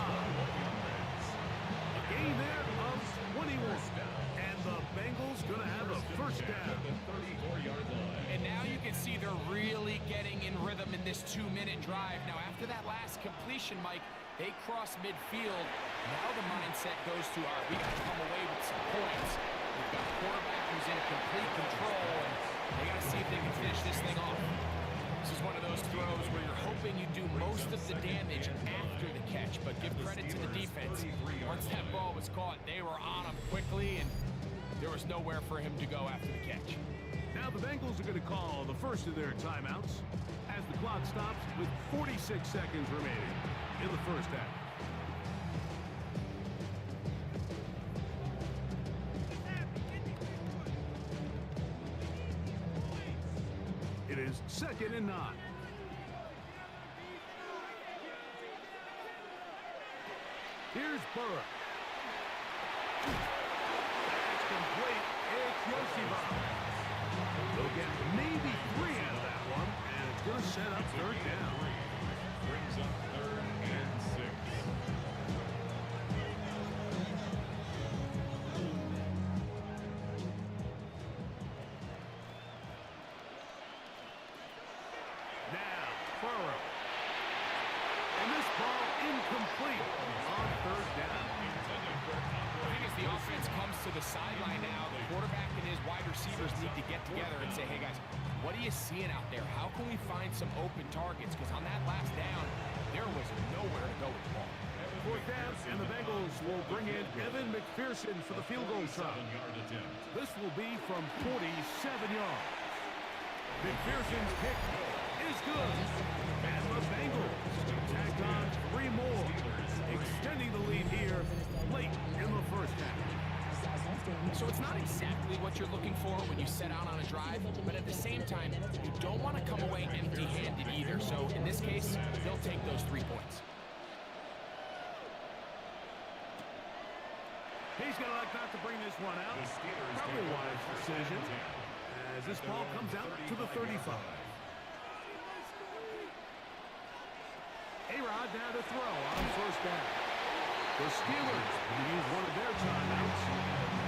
A gain there of 21. And the Bengals going to have a 1st down. And now you can see they're really getting in rhythm in this 2-minute drive. Now, after that last completion, Mike, they cross midfield. Now the mindset goes to, all right, we got to come away with some points. We've got a quarterback who's in complete control, and they got to see if they can finish this thing off. This is one of those throws where you're hoping you do most of the damage after the catch, but give credit to the defense. Once that ball was caught, they were on him quickly, and there was nowhere for him to go after the catch. Now the Bengals are going to call the first of their timeouts as the clock stops with 46 seconds remaining in the 1st half. It is 2nd and 9. Here's Burrow. That's complete. It's Yoshiba. They'll get maybe 3 out of that one, and it's going to set up 3rd down. Brings up 3rd and 6. Now, Burrow. And this ball incomplete on 3rd down. I think as the offense comes to the sideline now, the quarterback and his wide receivers need to get together and say, hey guys, what are you seeing out there? How can we find some open targets? Because on that last down, there was nowhere to go with the ball. 4th down, and the Bengals will bring in Evan McPherson for the field goal try. This will be from 47 yards. McPherson's kick is good. And the Bengals tacked on 3 more, extending the lead here late in the 1st half. So it's not exactly what you're looking for when you set out on a drive, but at the same time, you don't want to come away empty-handed either. So in this case, they'll take those 3 points. He's going to like not to bring this one out. Probably a wise decision as this ball comes out to the 35. A-Rod now to throw on 1st down. The Steelers will use one of their timeouts.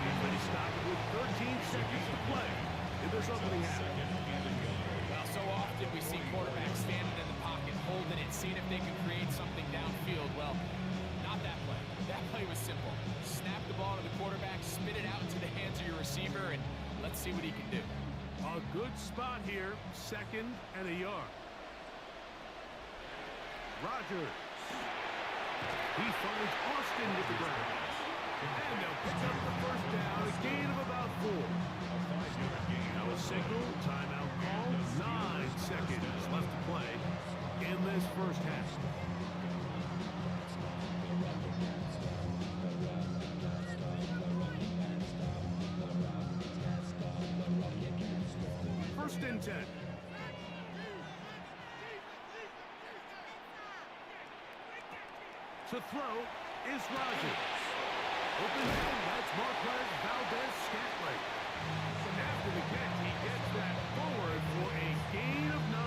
They stop it with 13 seconds to play in this opening half. Well, so often we see quarterbacks standing in the pocket, holding it, seeing if they can create something downfield. Well, not that play. That play was simple. Snap the ball to the quarterback, spit it out into the hands of your receiver, and let's see what he can do. A good spot here, 2nd and a yard. Rodgers. He finds Austin with the ground. And they'll pick up the 1st down, a gain of about 4. Now a signal, timeout call, 9 seconds left to play in this 1st half. First and 10. To throw is Rodgers. Open field, that's Marquez Valdez-Scantling. After the catch, he gets that forward for a gain of 9.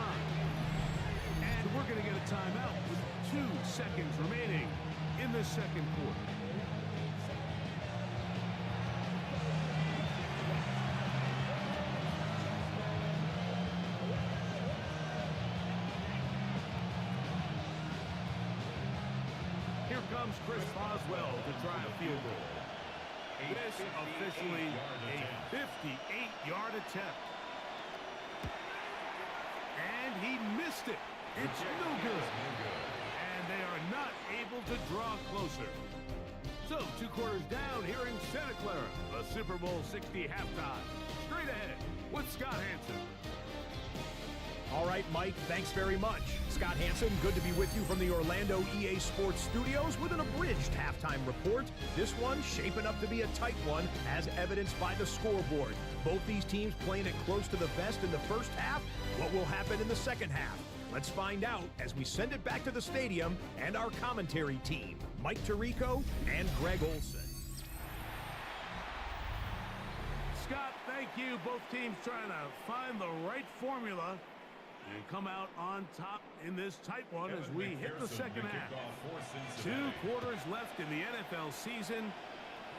And we're going to get a timeout with 2 seconds remaining in the 2nd quarter. Here comes Chris Boswell to try a field goal. This officially a 58-yard attempt. And he missed it. It's no good. And they are not able to draw closer. So 2 quarters down here in Santa Clara, the Super Bowl 60 halftime. Straight ahead with Scott Hanson. All right, Mike, thanks very much. Scott Hanson, good to be with you from the Orlando EA Sports Studios with an abridged halftime report. This one shaping up to be a tight one, as evidenced by the scoreboard. Both these teams playing it close to the vest in the 1st half. What will happen in the 2nd half? Let's find out as we send it back to the stadium and our commentary team, Mike Tirico and Greg Olson. Scott, thank you. Both teams trying to find the right formula and come out on top in this tight one as we hit the 2nd half. 2 quarters left in the NFL season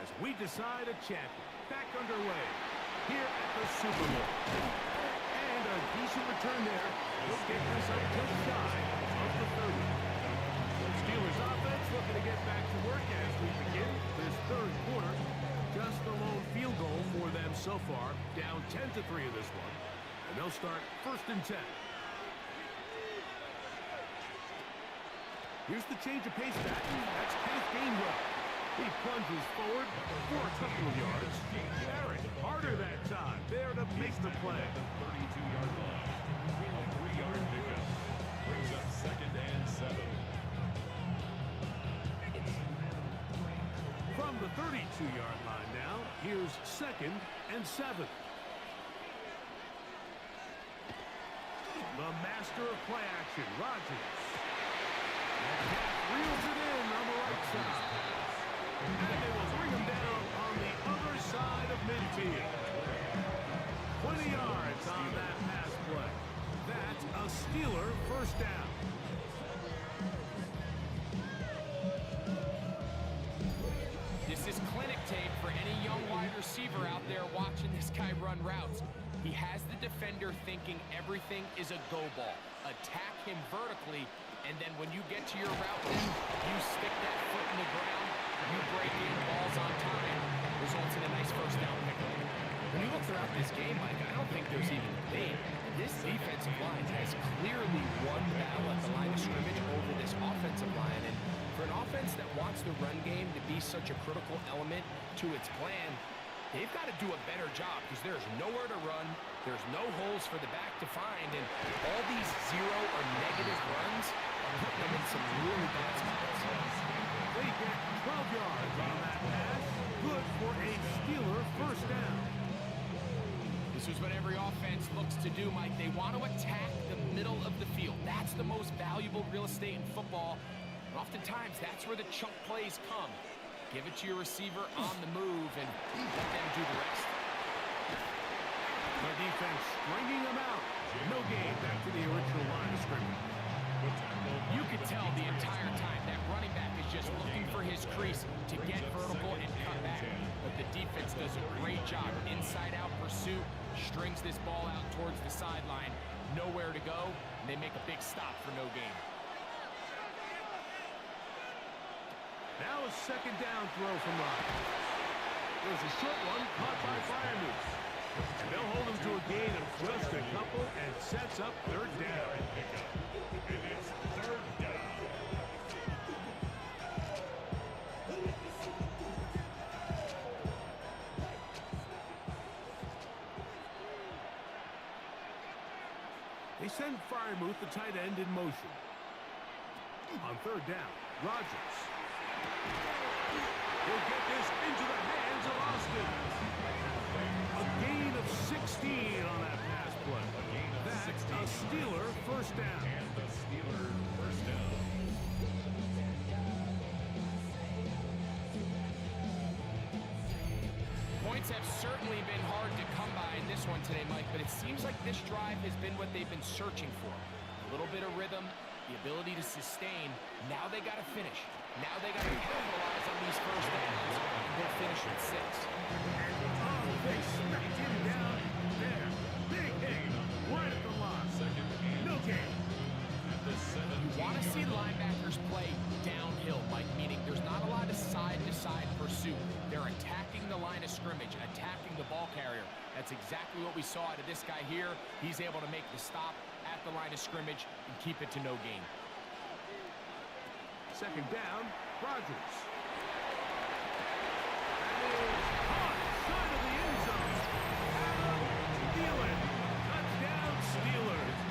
as we decide a champion. Back underway here at the Super Bowl. And a decent return there. We'll get this up just shy of the 30. Steelers offense looking to get back to work as we begin this 3rd quarter. Just a lone field goal for them so far. Down 10-3 in this one. And they'll start 1st and 10. Here's the change of pace back. That's Kenneth Gainwell. He plunges forward for a couple of yards. Barrett, harder that time. There to make the play. 32-yard line. 3-yard pickup. Brings up 2nd and 7. From the 32-yard line now, here's 2nd and 7. master of play action, Rodgers. And Jack reels it in on the right side. And they will bring him down on the other side of midfield. 20 yards on that pass play. That's a Steeler first down. This is clinic tape for any young wide receiver out there watching this guy run routes. He has the defender thinking everything is a go ball. Attack him vertically, and then when you get to your route, you stick that foot in the ground, you break in, balls on time, results in a nice first down pickup. When you look throughout this game, Mike, I don't think there's even debate. This defensive line has clearly won the battle at the line of scrimmage over this offensive line, and for an offense that wants the run game to be such a critical element to its plan, they've got to do a better job because there's nowhere to run, there's no holes for the back to find, and all these zero or negative runs are putting them in some really bad spots. They get 12 yards on that pass. Good for a Steeler first down. This is what every offense looks to do, Mike. They want to attack the middle of the field. That's the most valuable real estate in football. And oftentimes, that's where the chunk plays come. Give it to your receiver on the move and let them do the rest. The defense stringing them out. No gain back to the original line of scrimmage. You can tell the entire time that running back is just looking for his crease to get vertical and cut back. But the defense does a great job. Inside-out pursuit, strings this ball out towards the sideline. Nowhere to go, and they make a big stop for no gain. Now a second down throw from Rodgers. There's a short one caught by Firemouth. And they'll hold him to a gain of just a couple and sets up third down. And it's third down. They send Firemouth, the tight end, in motion. On third down, Rodgers. He'll get this into the hands of Austin. A gain of 16 on that pass play. That's a Steeler first down. And the Steeler first down. Points have certainly been hard to come by in this one today, Mike, but it seems like this drive has been what they've been searching for. A little bit of rhythm, the ability to sustain. Now they got to finish. Now they got to capitalize on these first downs. They'll finish with 6. Oh, they smacked him down there. Big hit right at the line. No gain. You want to see linebackers play downhill, Mike, meaning there's not a lot of side-to-side pursuit. They're attacking the line of scrimmage, attacking the ball carrier. That's exactly what we saw out of this guy here. He's able to make the stop at the line of scrimmage and keep it to no gain. Second down, Rodgers. That is caught side of the end zone. Adam Thielen. Touchdown, Steelers.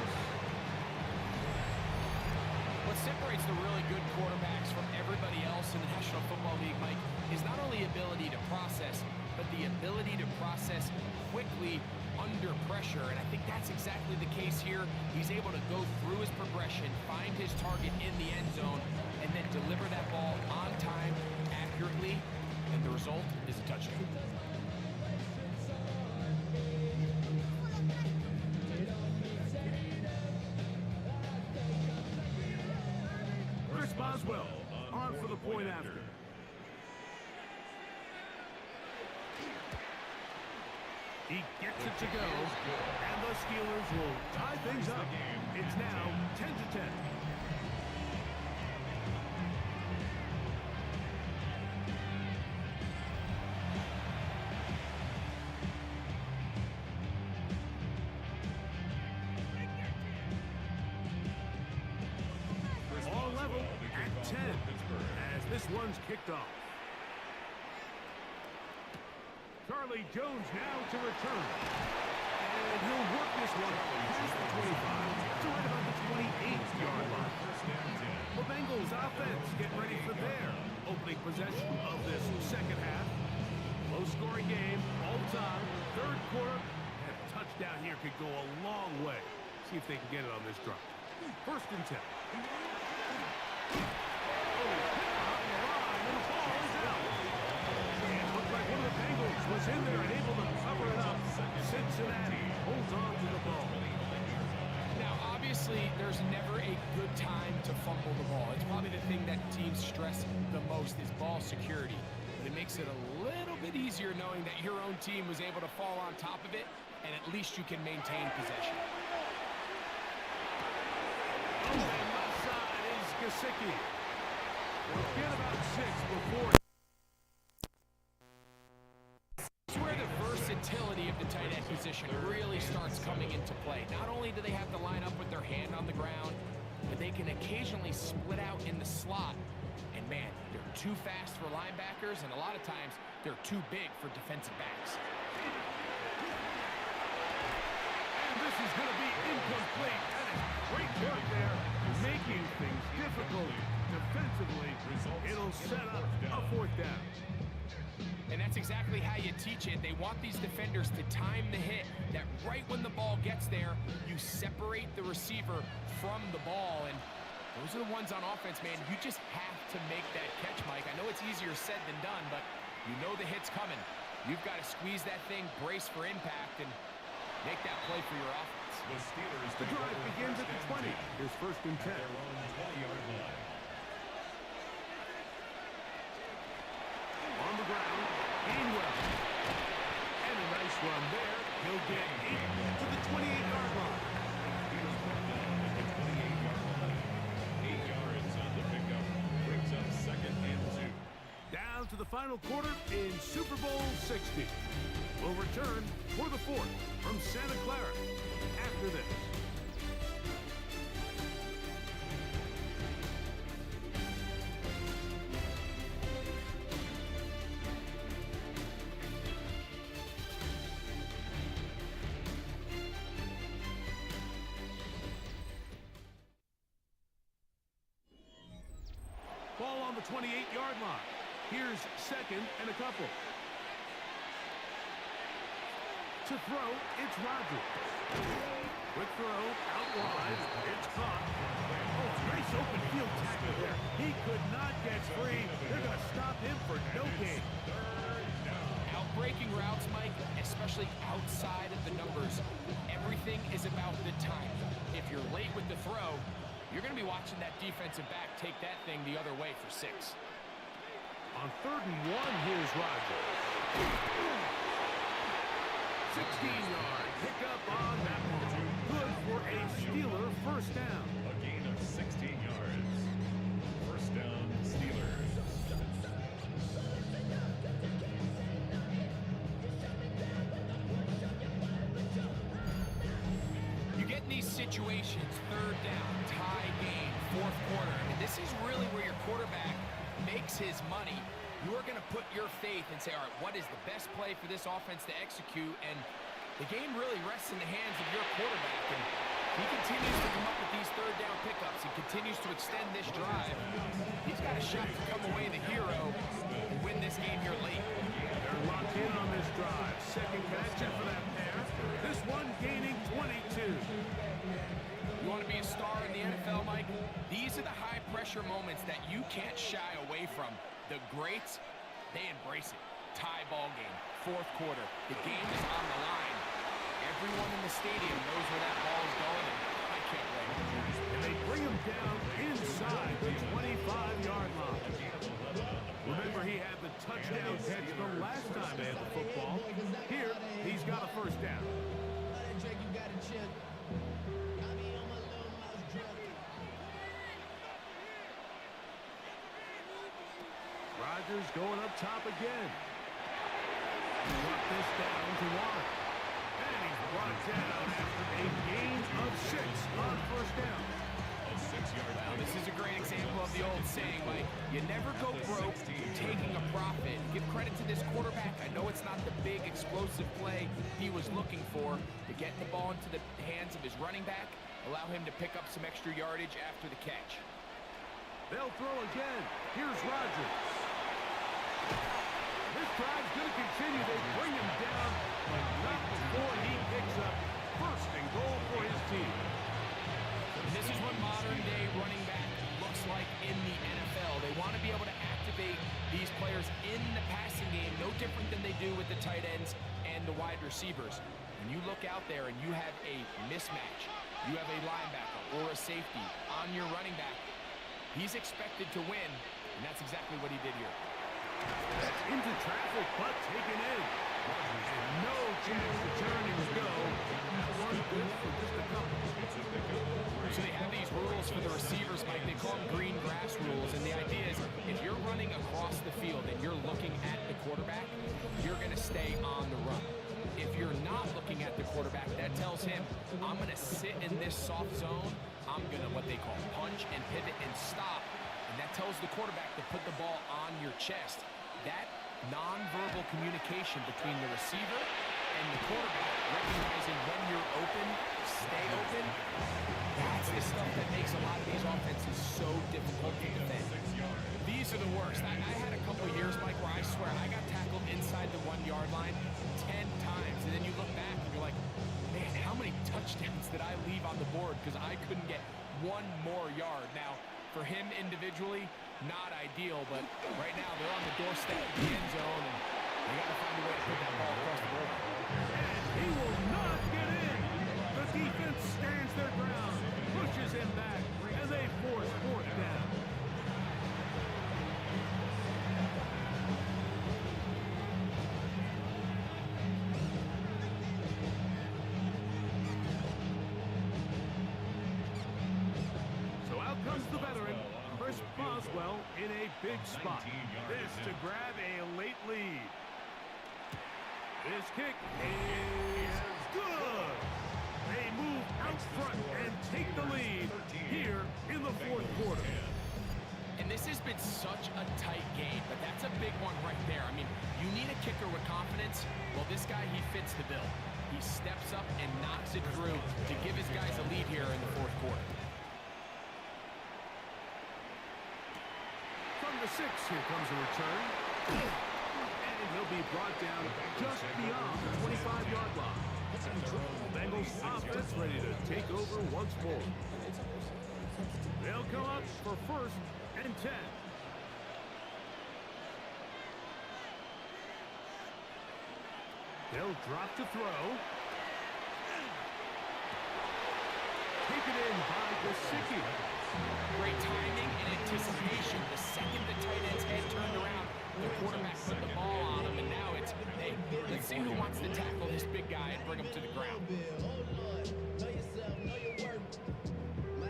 What separates the really good quarterbacks from everybody else in the National Football League, Mike, is not only ability to process, but the ability to process quickly under pressure, and I think that's exactly the case here. He's able to go through his progression, find his target in the end zone, and then deliver that ball on time, accurately, and the result is a touchdown. Chris Boswell on for the point after. He gets it to go, and the Steelers will tie things up. It's now 10-10. All level at 10 as this one's kicked off. Charlie Jones now to return. And he'll work this one past the 25 to right about the 28-yard line. The Bengals offense getting ready for their opening possession of this second half. Low-scoring game, all time, third quarter, and a touchdown here could go a long way. see if they can get it on this drive. 1st and 10. One of the Bengals was in there and able to cover it up. Cincinnati holds on to the ball. Now, obviously, there's never a good time to fumble the ball. It's probably the thing that teams stress the most is ball security. But it makes it a little bit easier knowing that your own team was able to fall on top of it, and at least you can maintain possession. On the left side is Gesicki. We'll get about 6 before. It's where the versatility of the tight end position really starts coming into play. Not only do they have to line up with their hand on the ground, but they can occasionally split out in the slot. And man, they're too fast for linebackers, and a lot of times they're too big for defensive backs. And this is going to be incomplete. That is great work there, making things difficult defensively. It'll set up a 4th down. And that's exactly how you teach it. They want these defenders to time the hit, that right when the ball gets there, you separate the receiver from the ball. And those are the ones on offense, man. You just have to make that catch, Mike. I know it's easier said than done, but you know the hit's coming. You've got to squeeze that thing, brace for impact, and make that play for your offense. The drive begins at the 20. Here's 1st and 10. On the ground, Gainwell. And a nice run there. He'll get 8 to the 28-yard line. 8 yards on the pickup. Brings up 2nd and 2. Down to the final quarter in Super Bowl 60. We'll return for the 4th from Santa Clara after this. Ball on the 28-yard line. Here's 2nd and a couple. To throw, it's Rodgers. Quick throw, out wide. It's caught. Oh, nice open field tackle there. He could not get free. They're going to stop him for no gain. Outbreaking routes, Mike, especially outside of the numbers, everything is about the time. If you're late with the throw, you're going to be watching that defensive back take that thing the other way for 6. On 3rd and 1, here's Rodgers. 16-yard pickup on that one. Good for a Steeler 1st down. A gain of 16 yards. 1st down, Steelers. You get in these situations, 3rd down, tie game, 4th quarter. I mean, this is really where your quarterback makes his money. You are going to put your faith and say, all right, what is the best play for this offense to execute? And the game really rests in the hands of your quarterback. And he continues to come up with these 3rd down pickups. He continues to extend this drive. He's got a shot to come away the hero and win this game here late. They're locked in on this drive. 2nd connection for that pair. This one gaining 22. You want to be a star in the NFL, Mike? These are the high-pressure moments that you can't shy away from. The greats, they embrace it. Tie ball game, 4th quarter. The game is on the line. Everyone in the stadium knows where that ball is going, and I can't blame them. And they bring him down inside the 25-yard line. Remember, he had the touchdown catch the last time they had the football. Here, he's got a 1st down. Rodgers going up top again. Brought this down to 1. And he's brought down after a gain of 6 on 1st down. A 6-yard. Well, this is a great example of the old saying, Mike. You never go broke taking a profit. Give credit to this quarterback. I know it's not the big explosive play he was looking for to get the ball into the hands of his running back, allow him to pick up some extra yardage after the catch. They'll throw again. Here's Rodgers. This drive's going to continue. They bring him down, but not before he picks up 1st and goal for his team. the tight ends and the wide receivers. When you look out there and you have a mismatch, you have a linebacker or a safety on your running back, he's expected to win, and that's exactly what he did here. That's into traffic, but taken in. And no chance to turn and go. That one good for just a couple. So they have these rules for the receivers, Mike. They call them green grass rules, and the idea is if you're running across the field and you're looking at the quarterback, you're going to stay on the run. If you're not looking at the quarterback, that tells him, I'm going to sit in this soft zone. I'm going to what they call punch and pivot and stop. And that tells the quarterback to put the ball on your chest. That nonverbal communication between the receiver and the quarterback, recognizing when you're open, stay open, that's the stuff that makes a lot of these offenses so difficult to defend. These are the worst. I had a couple years, Mike, where I swear I got tackled inside the 1-yard line 10 times. And then you look back and you're like, man, how many touchdowns did I leave on the board because I couldn't get one more yard? Now, for him individually, not ideal, but right now they're on the doorstep of the end zone, and they got to find a way to put that ball across the board. And he will not get in. The defense stands their ground, pushes him back, and they force fourth down. Comes the veteran, Chris Boswell, in a big spot. This to grab a late lead. This kick is good. They move out front and take the lead here in the fourth quarter. And this has been such a tight game, but that's a big one right there. I mean, you need a kicker with confidence. Well, this guy, he fits the bill. He steps up and knocks it through to give his guys a lead here in the fourth quarter. The 6, here comes a return. And he'll be brought down just beyond the 25-yard line. Bengals offense ready to take over once more. They'll come up for 1st and 10. They'll drop to throw. Taken in by Gesicki. Great timing and anticipation. The second the tight end's head turned around, the quarterback put the ball on him, and now it's, hey, let's see who wants to tackle this big guy and bring him to the ground.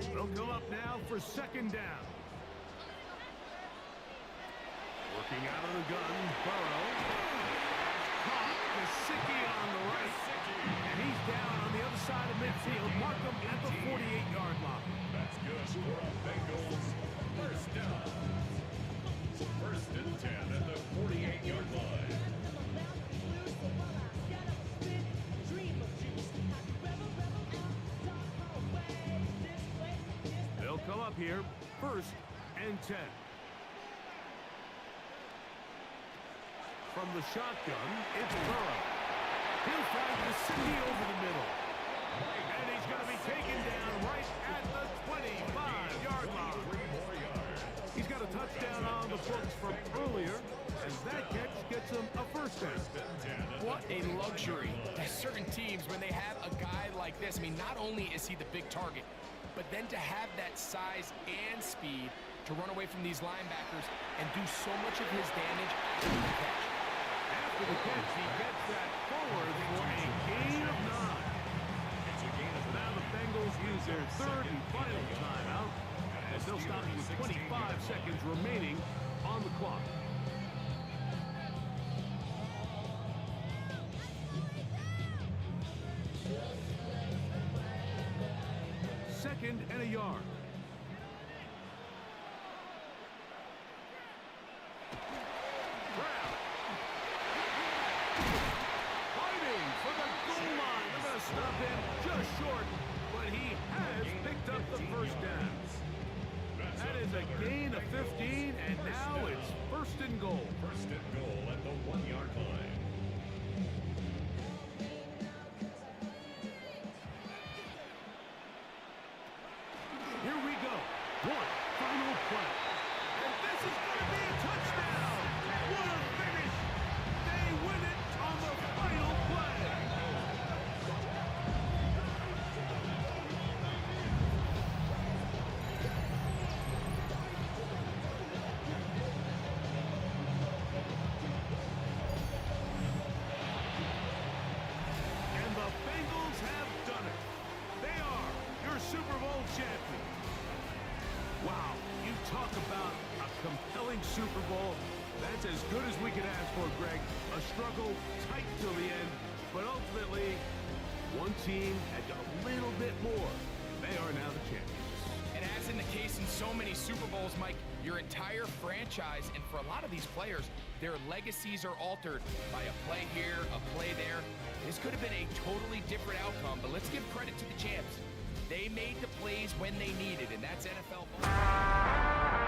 They'll come up now for 2nd down. Working out of the gun, Burrow. Caught, Gesicki on the right. And he's down on the other side of midfield. Mark him at the 48-yard line. That's good for a Bengals 1st down. 1st and 10 at the 48-yard line. They'll come up here 1st and 10. From the shotgun, it's Burrow. He'll find Gesicki over the middle. And he's going to be taken down right at the 25-yard line. He's got a touchdown on the books from earlier, and that catch gets him a 1st down. What a luxury to certain teams when they have a guy like this. I mean, not only is he the big target, but then to have that size and speed to run away from these linebackers and do so much of his damage after the catch. After the catch, he gets that forward for a gain of 9. Now the Bengals use their 3rd and final timeout, as they'll stop with 25 seconds remaining on the clock. 2nd and a yard. Brown. Fighting for the goal line. They're going to stop him just short, but he has picked up the 1st down. That is a gain of 15, and now it's 1st and goal. 1st and goal at the 1-yard line. Here Super Bowl. That's as good as we could ask for, Greg. A struggle tight till the end, but ultimately, one team had a little bit more. They are now the champions. And as in the case in so many Super Bowls, Mike, your entire franchise, and for a lot of these players, their legacies are altered by a play here, a play there. This could have been a totally different outcome, but let's give credit to the champs. They made the plays when they needed, and that's NFL ball.